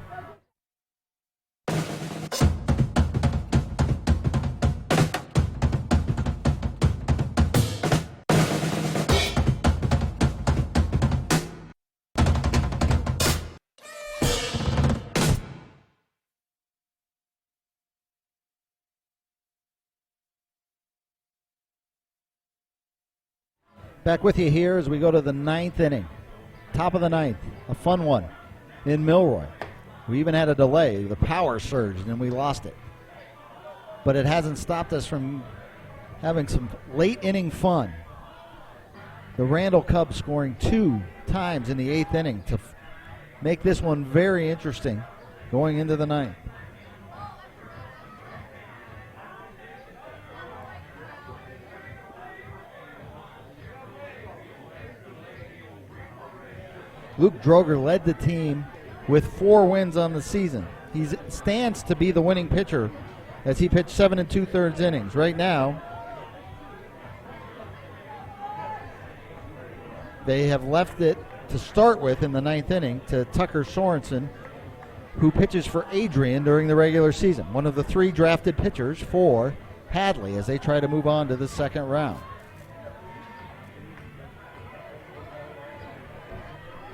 Back with you here as we go to the ninth inning. Top of the ninth, a fun one in Milroy. We even had a delay. The power surged and we lost it. But it hasn't stopped us from having some late inning fun. The Randall Cubs scoring 2 times in the 8th inning to make this one very interesting going into the ninth. Luke Droger led the team with 4 wins on the season. He stands to be the winning pitcher as he pitched 7 2/3 innings. Right now, they have left it to start with in the 9th inning to Tucker Sorensen, who pitches for Adrian during the regular season. One of the 3 drafted pitchers for Hadley as they try to move on to the second round.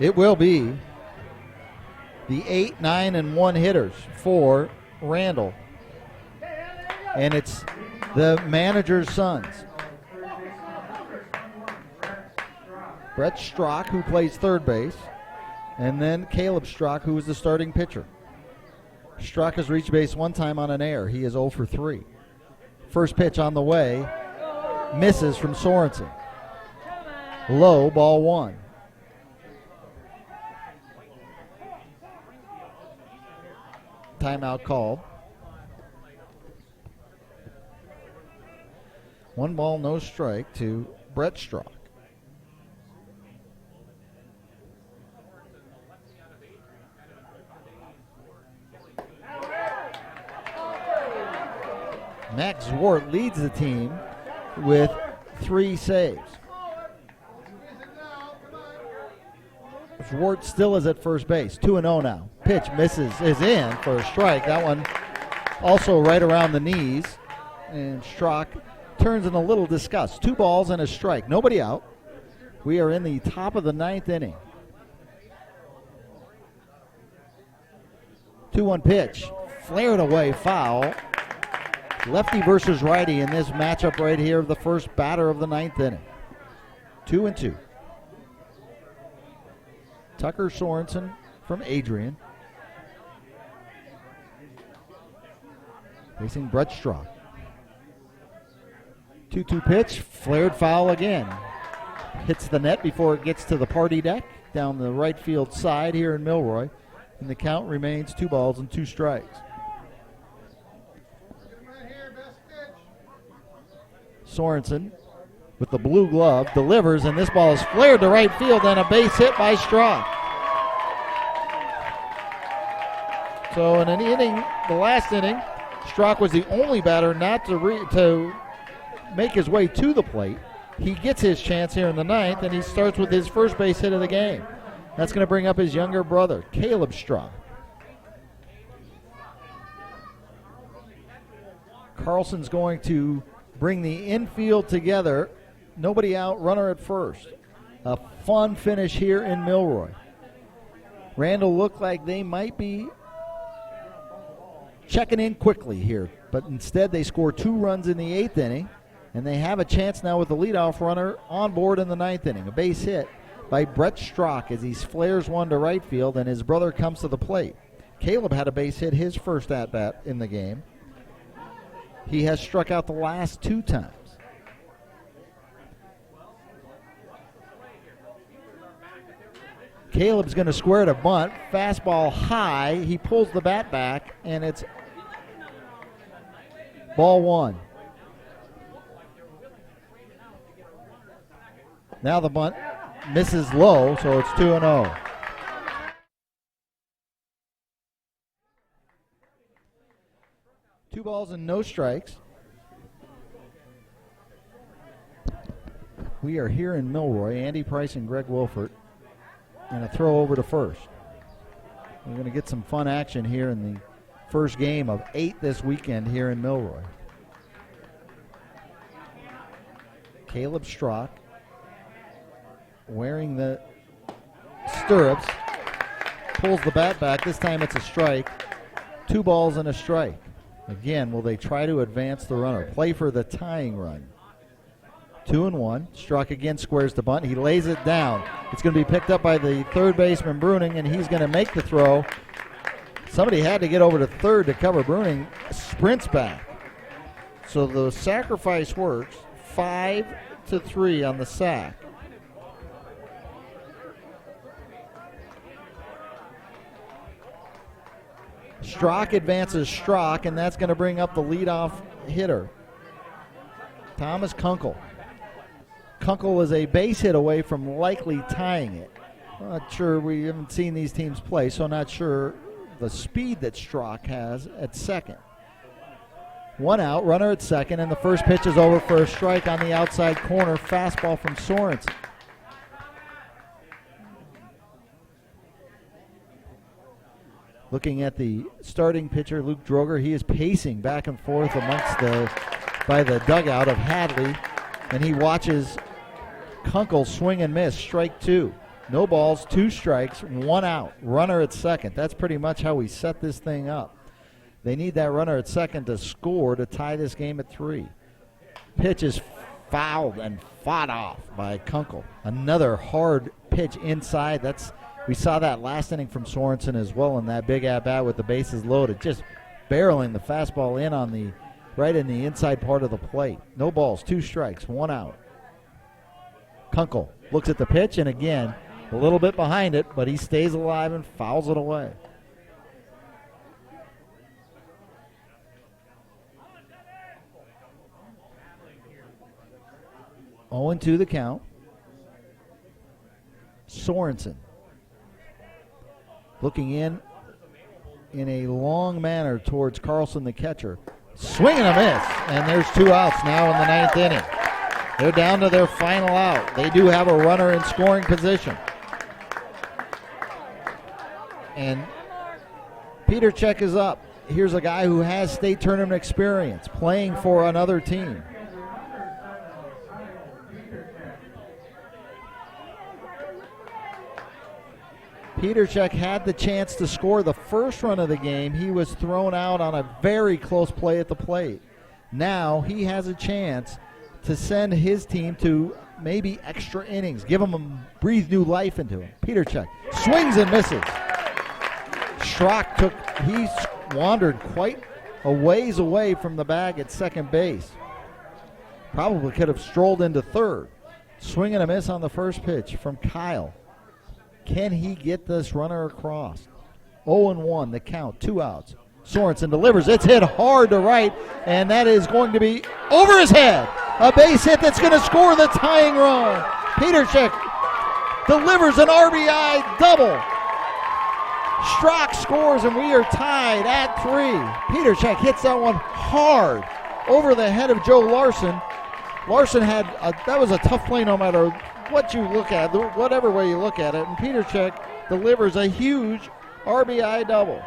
It will be the 8, 9, and 1 hitters for Randall. And it's the manager's sons. Brett Strock, who plays third base, and then Caleb Strock, who is the starting pitcher. Strock has reached base 1 time on an error. He is 0 for 3. First pitch on the way, misses from Sorensen. Low, ball 1. Timeout called. 1 ball, no strike to Brett Strock. Max Zwart leads the team with 3 saves. Zwart still is at first base, 2-0 now. Pitch misses, is in for a strike. That one also right around the knees. And Strzok turns in a little disgust. 2 balls and a strike. Nobody out. We are in the top of the 9th inning. 2-1 pitch. Flared away, foul. Lefty versus righty in this matchup right here, the first batter of the 9th inning. 2-2. Tucker Sorensen from Adrian. Facing Brett Strzok. 2-2 pitch, flared foul again. Hits the net before it gets to the party deck down the right field side here in Milroy. And the count remains 2 balls and 2 strikes. Sorensen with the blue glove delivers, and this ball is flared to right field and a base hit by Strzok. So in an inning, the last inning, Strzok was the only batter not to make his way to the plate. He gets his chance here in the 9th, and he starts with his first base hit of the game. That's going to bring up his younger brother, Caleb Strzok. Carlson's going to bring the infield together. Nobody out, runner at first. A fun finish here in Milroy. Randall looked like they might be checking in quickly here, but instead they score 2 runs in the 8th inning, and they have a chance now with the leadoff runner on board in the 9th inning. A base hit by Brett Strzok as he flares one to right field, and his brother comes to the plate. Caleb had a base hit his first at-bat in the game. He has struck out the last 2 times. Caleb's going to square to bunt. Fastball high. He pulls the bat back, and it's ball 1. Now the bunt misses low, so it's 2-0. Two balls and no strikes. We are here in Milroy. Andy Price and Greg Wolfert. And a throw over to first. We're going to get some fun action here in the first game of 8 this weekend here in Milroy. Caleb Strzok wearing the stirrups, pulls the bat back. This time it's a strike. 2 balls and a strike. Again, will they try to advance the runner? Play for the tying run. 2-1. Strzok again squares the bunt. He lays it down. It's going to be picked up by the third baseman, Bruning, and he's going to make the throw. Somebody had to get over to third to cover. Bruning sprints back. So the sacrifice works. 5-3 on the sack. Strzok advances Strzok, and that's going to bring up the leadoff hitter, Thomas Kunkel. Kunkel was a base hit away from likely tying it. Not sure, we haven't seen these teams play, so not sure the speed that Strzok has at second. 1 out, runner at second, and the first pitch is over for a strike on the outside corner. Fastball from Sorensen. Looking at the starting pitcher, Luke Droger, he is pacing back and forth by the dugout of Hadley, and he watches Kunkel swing and miss. Strike 2. No balls, 2 strikes, 1 out. Runner at second. That's pretty much how we set this thing up. They need that runner at second to score to tie this game at 3. Pitch is fouled and fought off by Kunkel. Another hard pitch inside. We saw that last inning from Sorensen as well in that big at-bat with the bases loaded. Just barreling the fastball in right in the inside part of the plate. No balls, 2 strikes, 1 out. Kunkel looks at the pitch, and again, a little bit behind it, but he stays alive and fouls it away. Oh, 0-2 the count. Sorensen looking in a long manner towards Carlson, the catcher. Swing and a miss, and there's 2 outs now in the 9th inning. They're down to their final out. They do have a runner in scoring position. And Peter Check is up. Here's a guy who has state tournament experience, playing for another team. Peter Check had the chance to score the first run of the game. He was thrown out on a very close play at the plate. Now he has a chance to send his team to maybe extra innings, give him breathe new life into him. Peter Check swings and misses. Schrock he wandered quite a ways away from the bag at second base. Probably could have strolled into third. Swing and a miss on the first pitch from Kyle. Can he get this runner across? 0-1, the count, 2 outs. Sorensen delivers. It's hit hard to right, and that is going to be over his head. A base hit that's going to score the tying run. Peter Check delivers an RBI double. Schrock scores, and we are tied at 3. Peter Check hits that one hard over the head of Joe Larson. Larson that was a tough play no matter what you look at, whatever way you look at it, and Peter Check delivers a huge RBI double.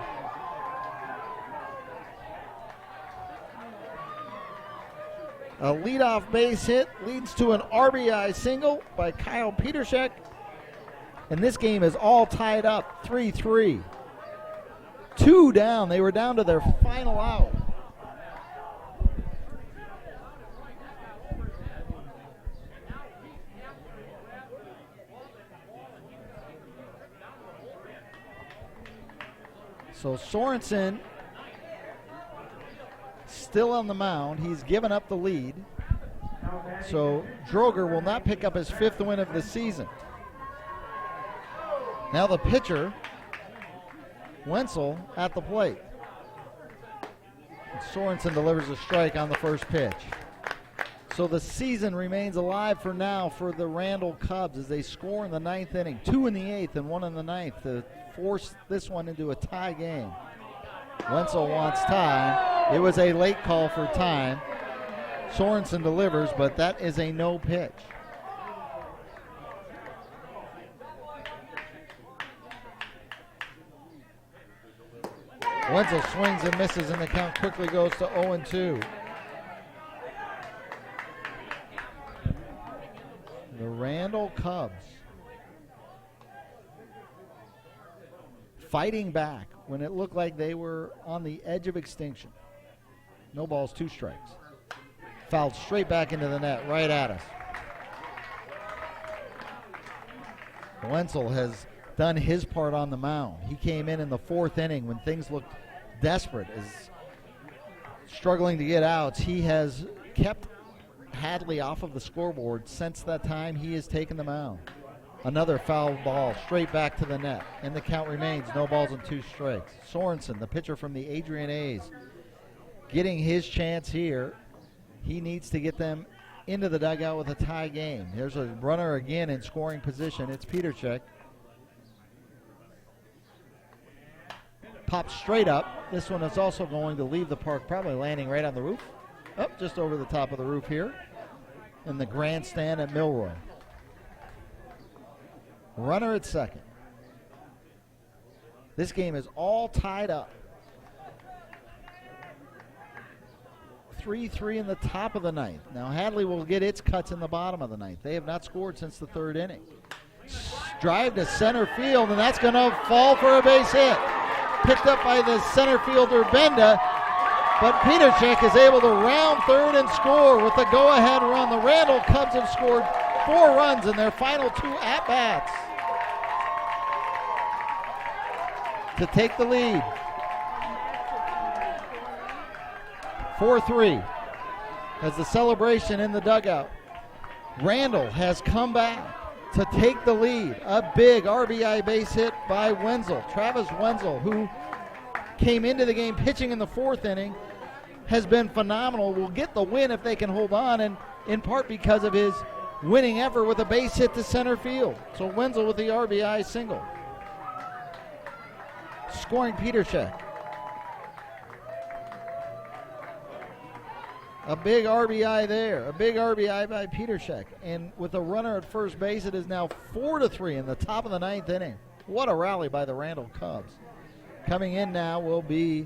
A leadoff base hit leads to an RBI single by Kyle Petercheck, and this game is all tied up 3-3. 2 down. They were down to their final out. So Sorensen still on the mound. He's given up the lead. So Droger will not pick up his 5th win of the season. Now the pitcher, Wenzel, at the plate. Sorensen delivers a strike on the first pitch. So the season remains alive for now for the Randall Cubs as they score in the 9th inning. 2 in the 8th and 1 in the 9th to force this one into a tie game. Wenzel wants time. It was a late call for time. Sorensen delivers, but that is a no pitch. Wenzel swings and misses, and the count quickly goes to 0-2. The Randall Cubs fighting back when it looked like they were on the edge of extinction. No balls, 2 strikes. Fouled straight back into the net, right at us. Wenzel has done his part on the mound. He came in the 4th inning when things looked desperate, as struggling to get outs. He has kept Hadley off of the scoreboard since that time he has taken the mound. Another foul ball straight back to the net, and the count remains no balls and 2 strikes. Sorensen, the pitcher from the Adrian A's, getting his chance here. He needs to get them into the dugout with a tie game. There's a runner again in scoring position. It's Petercheck. Pops straight up. This one is also going to leave the park, probably landing right on the roof. Up just over the top of the roof here in the grandstand at Milroy. Runner at second. This game is all tied up. 3-3 in the top of the 9th. Now Hadley will get its cuts in the bottom of the 9th. They have not scored since the 3rd inning. Drive to center field, and that's going to fall for a base hit. Picked up by the center fielder, Benda, but Petercheck is able to round third and score with the go-ahead run. The Randall Cubs have scored 4 runs in their final 2 at-bats to take the lead. 4-3 as the celebration in the dugout. Randall has come back to take the lead. A big RBI base hit by Wenzel. Travis Wenzel, who came into the game pitching in the 4th inning, has been phenomenal. Will get the win if they can hold on, and in part because of his winning effort with a base hit to center field. So Wenzel with the RBI single. Scoring Petercheck. A big RBI there. A big RBI by Petershek. And with a runner at first base, it is now 4-3 in the top of the ninth inning. What a rally by the Randall Cubs. Coming in now will be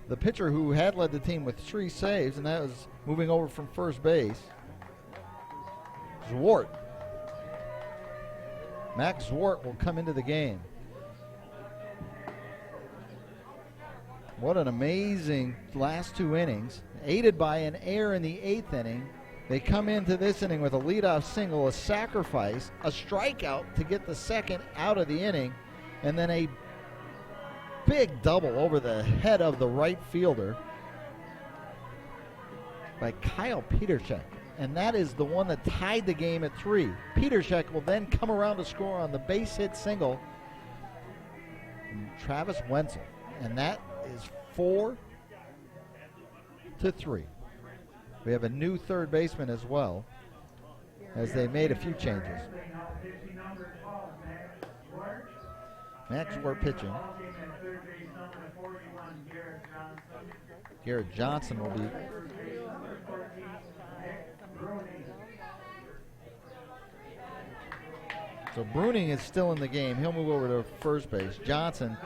the pitcher who had led the team with 3 saves, and that was moving over from first base, Zwart. Max Zwart will come into the game. What an amazing last 2 innings. Aided by an error in the 8th inning, they come into this inning with a leadoff single, a sacrifice, a strikeout to get the second out of the inning, and then a big double over the head of the right fielder by Kyle Petershek. And that is the one that tied the game at 3. Petershek will then come around to score on the base hit single from Travis Wenzel. And that is 4-3. We have a new third baseman as well, as they made a few changes. Max Ward pitching. Garrett Johnson will be. So Bruning is still in the game. He'll move over to first base. Johnson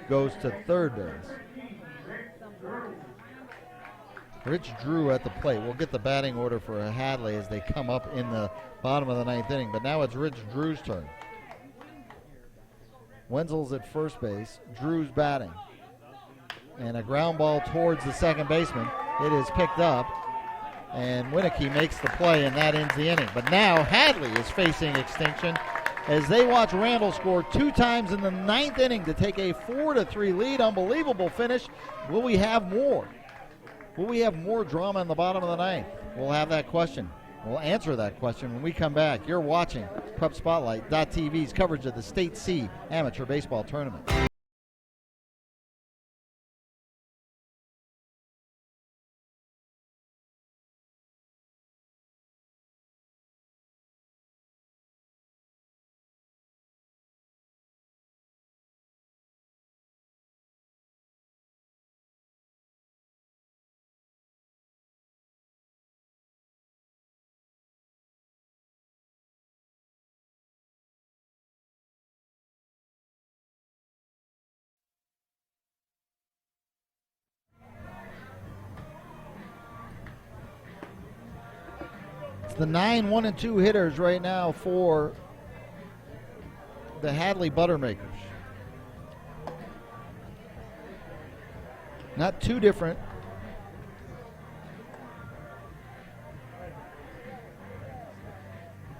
goes to third base. Rich Drew at the plate. We'll get the batting order for Hadley as they come up in the bottom of the ninth inning. But now it's Rich Drew's turn. Wenzel's at first base. Drew's batting. And a ground ball towards the second baseman. It is picked up. And Winicky makes the play, and that ends the inning. But now Hadley is facing extinction as they watch Randall score 2 times in the ninth inning to take a 4-3 lead. Unbelievable finish. Will we have more? Will we have more drama in the bottom of the ninth? We'll have that question. We'll answer that question when we come back. You're watching PrepSpotlight.tv's coverage of the State C Amateur Baseball Tournament. The 9 1-2 hitters right now for the Hadley Buttermakers. Not too different.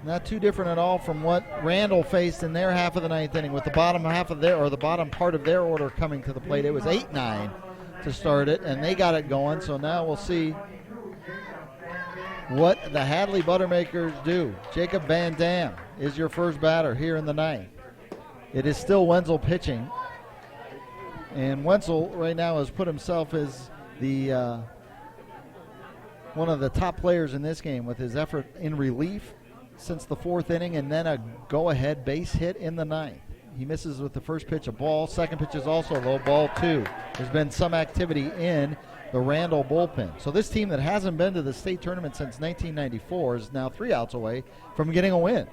Not too different at all from what Randall faced in their half of the ninth inning, with the bottom half of their, or the bottom part of their order coming to the plate. It was 8-9 to start it, and they got it going. So now we'll see what the Hadley Buttermakers do. Jacob Van Dam is your first batter here in the ninth. It is still Wenzel pitching. And Wenzel right now has put himself as the one of the top players in this game with his effort in relief since the 4th inning, and then a go-ahead base hit in the ninth. He misses with the first pitch, a ball. Second pitch is also low, ball 2. There's been some activity in the Randall bullpen. So this team that hasn't been to the state tournament since 1994 is now 3 outs away from getting a win.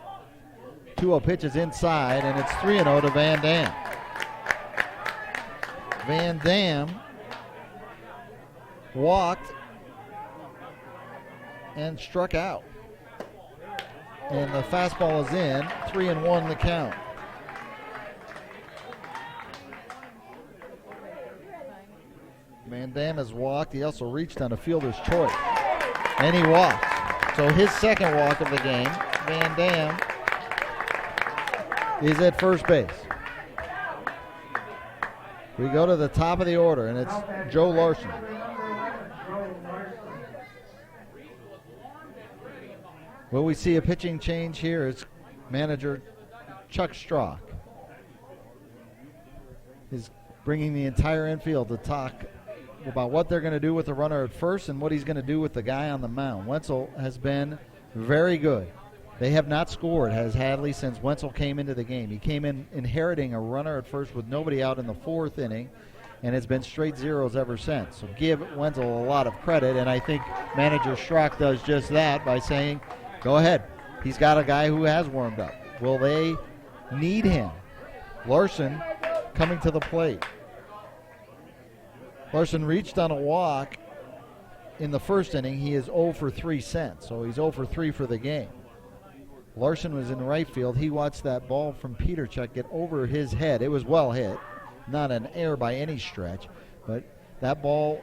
2-0 pitch is inside, and it's 3-0 to Van Dam. Van Dam walked and struck out. And the fastball is in, 3-1 the count. Van Dam has walked. He also reached on a fielder's choice. And he walked. So his second walk of the game. Van Dam is at first base. We go to the top of the order, and it's Joe Larson. Will we see a pitching change here? It's manager Chuck Strock is bringing the entire infield to talk about what they're going to do with the runner at first and what he's going to do with the guy on the mound. Wenzel has been very good. They have not scored, has Hadley, since Wenzel came into the game. He came in inheriting a runner at first with nobody out in the 4th inning, and it's been straight zeros ever since. So give Wenzel a lot of credit, and I think manager Schrock does just that by saying, go ahead. He's got a guy who has warmed up. Will they need him? Larson coming to the plate. Larson reached on a walk in the first inning. He is 0 for 3 since, so he's 0 for 3 for the game. Larson was in right field. He watched that ball from Peterchuk get over his head. It was well hit, not an error by any stretch, but that ball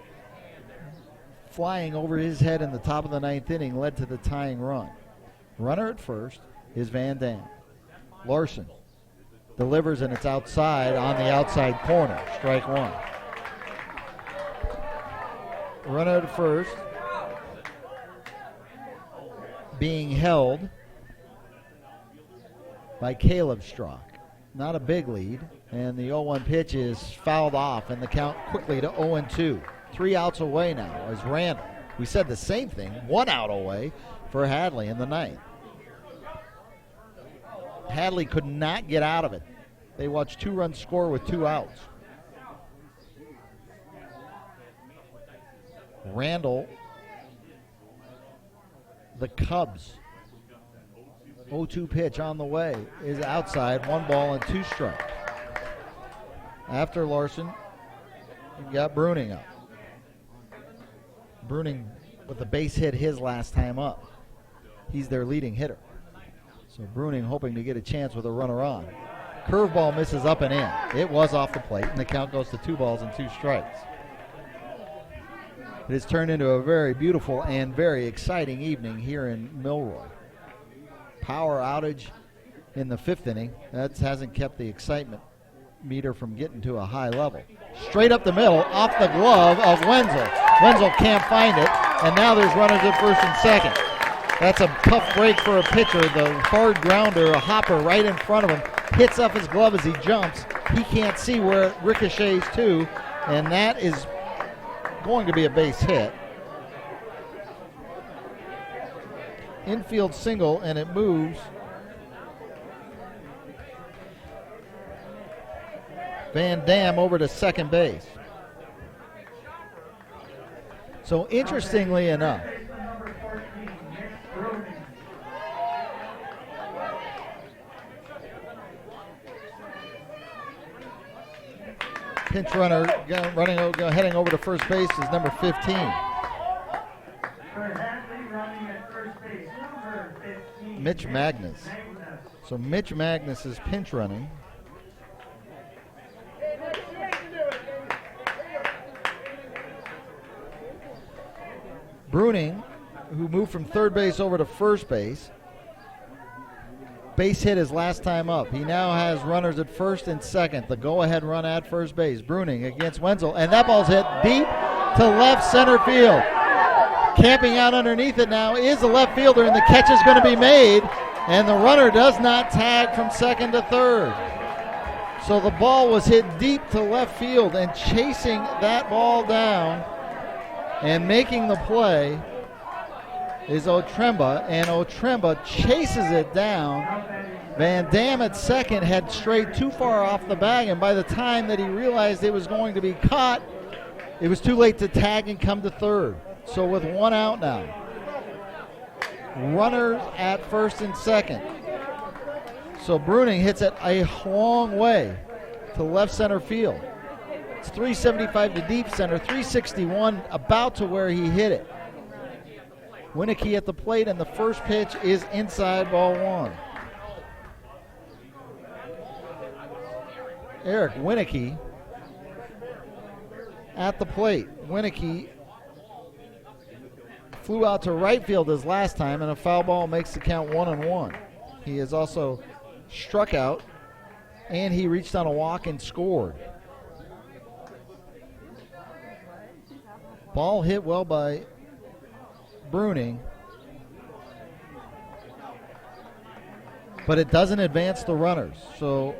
flying over his head in the top of the ninth inning led to the tying run. Runner at first is Van Dam. Larson delivers, and it's outside on the outside corner. Strike one. Runner at first being held by Caleb Strzok. Not a big lead, and the 0-1 pitch is fouled off, and the count quickly to 0-2. 3 outs away now as Randall. We said the same thing, 1 out away for Hadley in the ninth. Hadley could not get out of it. They watched 2 runs score with 2 outs. Randall, the Cubs. 0-2 pitch on the way is outside, 1 ball and 2 strikes. After Larson, you've got Bruning up. Bruning with the base hit his last time up. He's their leading hitter. So Bruning hoping to get a chance with a runner on. Curveball misses up and in. It was off the plate, and the count goes to 2 balls and 2 strikes. It has turned into a very beautiful and very exciting evening here in Milroy. Power outage in the 5th inning. That hasn't kept the excitement meter from getting to a high level. Straight up the middle, off the glove of Wenzel. Wenzel can't find it, and now there's runners at first and second. That's a tough break for a pitcher. The hard grounder, a hopper right in front of him, hits off his glove as he jumps. He can't see where it ricochets to, and that is going to be a base hit. Infield single, and it moves Van Dam over to second base. So interestingly enough, pinch runner heading over to first base is number 15. Mitch Magnus. So Mitch Magnus is pinch running. Bruning, who moved from third base over to first base, base hit his last time up. He now has runners at first and second. The go-ahead run at first base. Bruning against Wenzel, and that ball's hit deep to left center field. Camping out underneath it now is the left fielder, and the catch is going to be made, and the runner does not tag from second to third. So the ball was hit deep to left field, and chasing that ball down and making the play is Otremba, and Otremba chases it down. Van Dam at second had strayed too far off the bag, and by the time that he realized it was going to be caught, it was too late to tag and come to third. So with 1 out now, runners at first and second. So Bruning hits it a long way to left center field. It's 375 to deep center, 361 about to where he hit it. Winicky at the plate, and the first pitch is inside, ball 1. Eric Winicky at the plate. Winicky flew out to right field his last time, and a foul ball makes the count 1-1. He has also struck out, and he reached on a walk and scored. Ball hit well by Bruning, but it doesn't advance the runners. So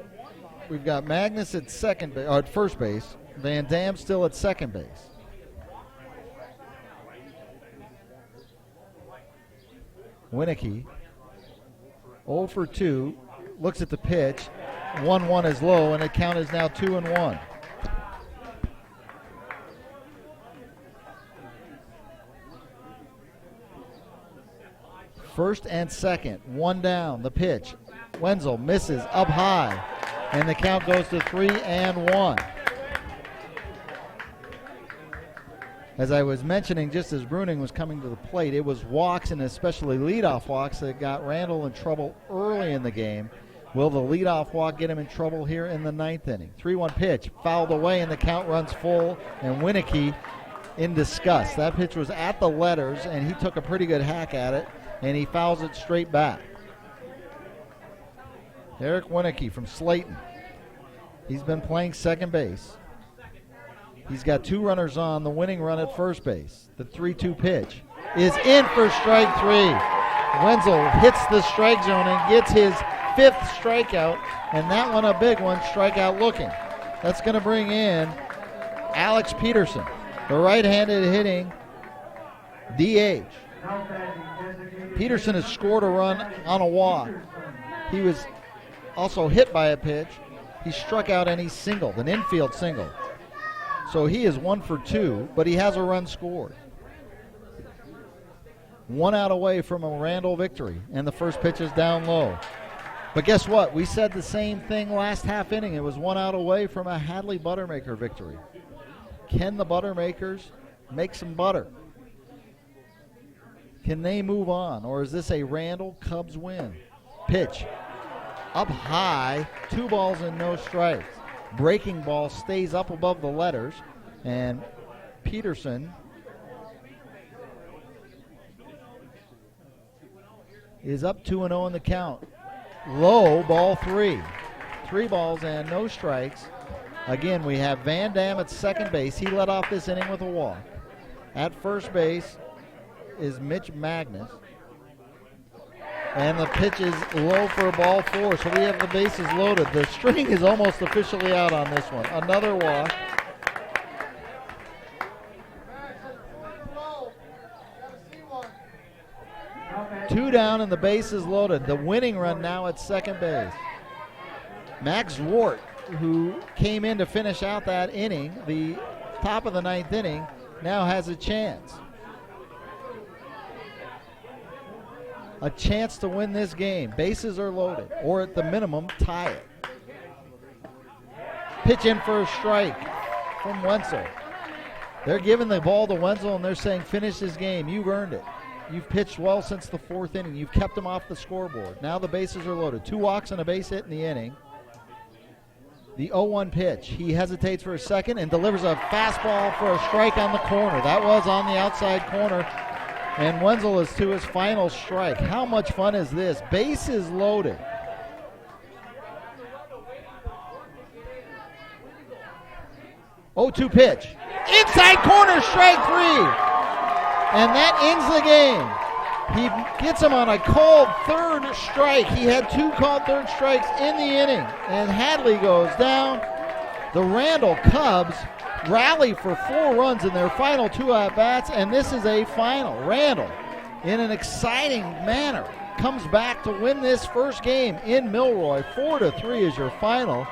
we've got Magnus at at first base, Van Dam still at second base. Winicky 0 for 2, looks at the pitch, 1-1 is low, and the count is now 2-1. First and second, one down, the pitch. Wenzel misses up high, and the count goes to 3-1. As I was mentioning, just as Bruning was coming to the plate, it was walks, and especially leadoff walks, that got Randall in trouble early in the game. Will the leadoff walk get him in trouble here in the ninth inning? 3-1 pitch, fouled away, and the count runs full, and Winicky in disgust. That pitch was at the letters, and he took a pretty good hack at it, and he fouls it straight back. Eric Winicky from Slayton. He's been playing second base. He's got 2 runners on, the winning run at first base. The 3-2 pitch is in for strike 3. Wenzel hits the strike zone and gets his 5th strikeout, and that one a big one, strikeout looking. That's going to bring in Alex Peterson, the right-handed hitting DH. Peterson has scored a run on a walk. He was also hit by a pitch. He struck out and he singled, an infield single. So he is 1 for 2, but he has a run scored. 1 out away from a Randall victory, and the first pitch is down low. But guess what? We said the same thing last half inning. It was 1 out away from a Hadley Buttermaker victory. Can the Buttermakers make some butter? Can they move on, or is this a Randall Cubs win? Pitch up high, 2 balls and no strikes. Breaking ball stays up above the letters, and Peterson is up 2-0 in the count. Low, ball 3. 3 balls and no strikes. Again, we have Van Dam at second base. He led off this inning with a walk. At first base is Mitch Magnus. And the pitch is low for ball 4, so we have the bases loaded. The string is almost officially out on this one. Another walk. Two down and the bases loaded. The winning run now at second base. Max Zwart, who came in to finish out that inning, the top of the ninth inning, now has a chance. A chance to win this game. Bases are loaded, or at the minimum, tie it. Pitch in for a strike from Wenzel. They're giving the ball to Wenzel, and they're saying, finish this game. You've earned it. You've pitched well since the 4th inning. You've kept them off the scoreboard. Now the bases are loaded. 2 walks and a base hit in the inning. The 0-1 pitch. He hesitates for a second and delivers a fastball for a strike on the corner. That was on the outside corner. And Wenzel is to his final strike. How much fun is this? Bases loaded. Oh, 2 pitch. Inside corner, strike 3. And that ends the game. He gets him on a called 3rd strike. He had 2 called 3rd strikes in the inning. And Hadley goes down. The Randall Cubs rally for 4 runs in their final 2 at-bats, and this is a final. Randall, in an exciting manner, comes back to win this first game in Milroy. 4-3 is your final.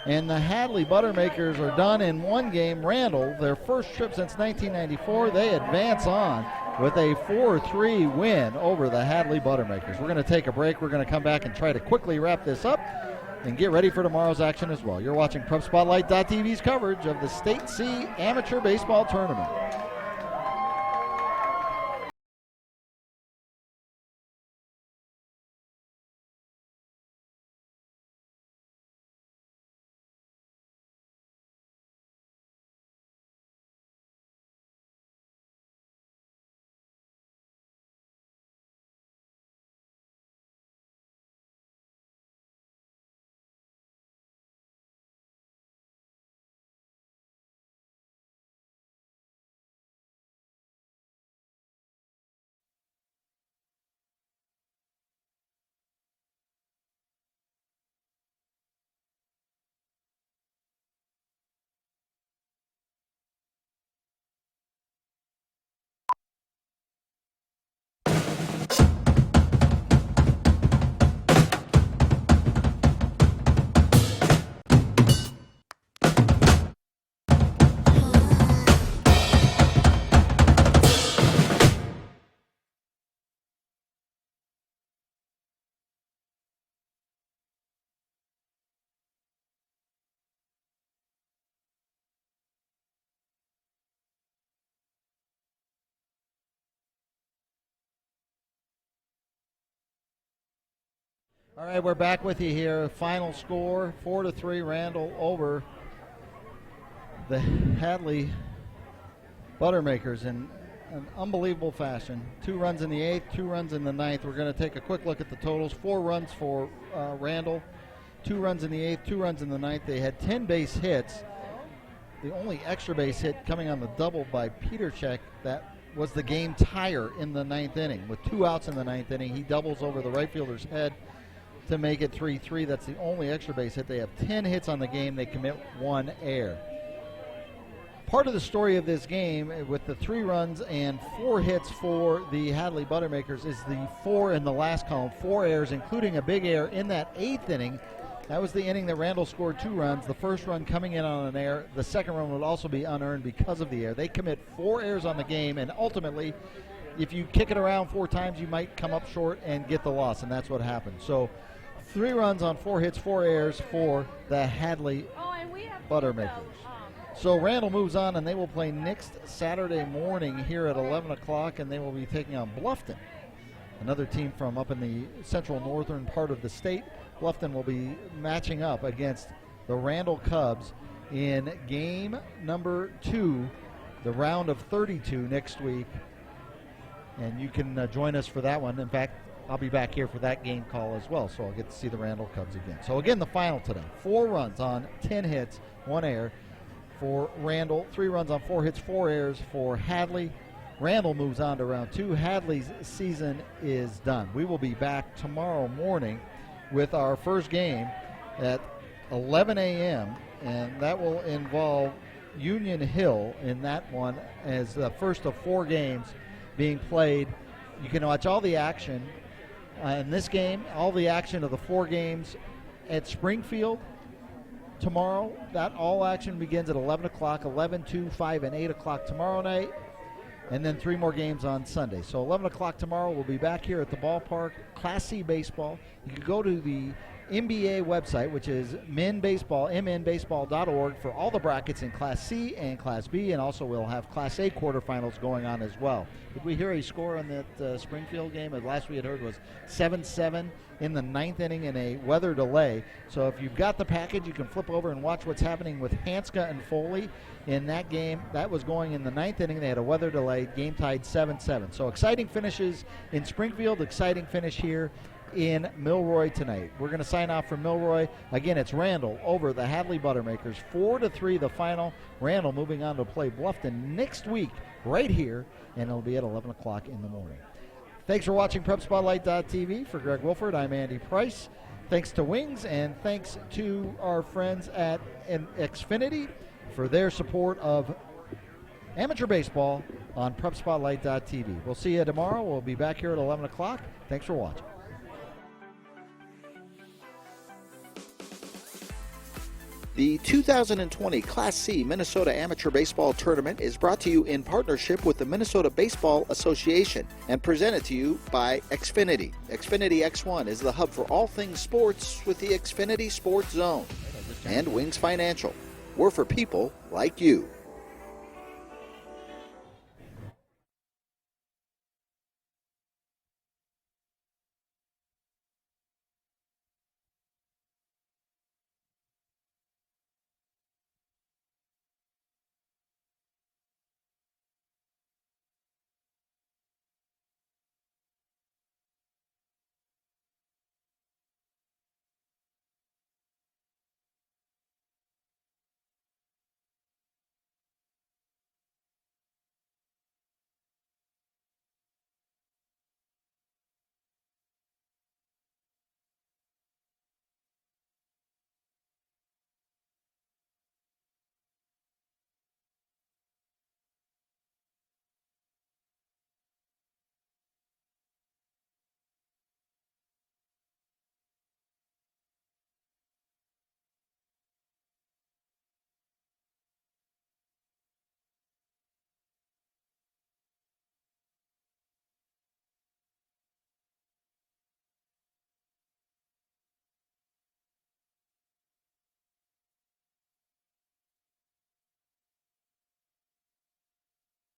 And the Hadley Buttermakers are done in 1 game. Randall, their first trip since 1994, they advance on with a 4-3 win over the Hadley Buttermakers. We're going to take a break. We're going to come back and try to quickly wrap this up and get ready for tomorrow's action as well. You're watching PrepSpotlight.tv's coverage of the State C Amateur Baseball Tournament. All right, we're back with you here. Final score, 4-3, Randall over the Hadley Buttermakers in an unbelievable fashion. 2 runs in the 8th, 2 runs in the 9th. We're going to take a quick look at the totals. 4 runs for Randall, 2 runs in the 8th, 2 runs in the 9th. They had 10 base hits. The only extra base hit coming on the double by Peterchek, that was the game tire in the 9th inning. With 2 outs in the 9th inning, he doubles over the right fielder's head to make it 3-3. That's the only extra base hit. They have 10 hits on the game. They commit 1 error. Part of the story of this game, with the 3 runs and 4 hits for the Hadley Buttermakers, is the 4 in the last column. 4 errors, including a big error in that 8th inning. That was the inning that Randall scored 2 runs. The first run coming in on an error. The second run would also be unearned because of the error. They commit 4 errors on the game, and ultimately, if you kick it around 4 times, you might come up short and get the loss, and that's what happened. So 3 runs on 4 hits, 4 errors for the Hadley Buttermakers. So Randall moves on, and they will play next Saturday morning here at 11 o'clock, and they will be taking on Bluffton, another team from up in the central northern part of the state. Bluffton will be matching up against the Randall Cubs in game number 2, the round of 32 next week. And you can join us for that one. In fact, I'll be back here for that game call as well, so I'll get to see the Randall Cubs again. So again, the final today, 4 runs on 10 hits, 1 error for Randall, 3 runs on 4 hits, 4 errors for Hadley. Randall moves on to round 2. Hadley's season is done. We will be back tomorrow morning with our first game at 11 a.m., and that will involve Union Hill in that one as the first of 4 games being played. You can watch all the action in this game, all the action of the 4 games at Springfield tomorrow. That all action begins at 11 o'clock, 11, 2, 5, and 8 o'clock tomorrow night, and then 3 more games on Sunday. So 11 o'clock tomorrow, we'll be back here at the ballpark. Class C baseball. You can go to the MBA website, which is mnbaseball.org, for all the brackets in Class C and Class B, and also we'll have Class A quarterfinals going on as well. Did we hear a score on that Springfield game? The last we had heard was 7-7 in the 9th inning in a weather delay. So if you've got the package, you can flip over and watch what's happening with Hanska and Foley in that game. That was going in the 9th inning. They had a weather delay, game tied 7-7. So exciting finishes in Springfield, exciting finish here in Milroy tonight. We're going to sign off from Milroy. Again, it's Randall over the Hadley Buttermakers, 4-3 the final. Randall moving on to play Bluffton next week right here, and it'll be at 11 o'clock in the morning. Thanks for watching PrepSpotlight.tv. For Greg Wilford, I'm Andy Price. Thanks to Wings, and thanks to our friends at Xfinity for their support of amateur baseball on PrepSpotlight.tv. We'll see you tomorrow. We'll be back here at 11 o'clock. Thanks for watching. The 2020 Class C Minnesota Amateur Baseball Tournament is brought to you in partnership with the Minnesota Baseball Association and presented to you by Xfinity. Xfinity X1 is the hub for all things sports with the Xfinity Sports Zone. And Wings Financial. We're for people like you.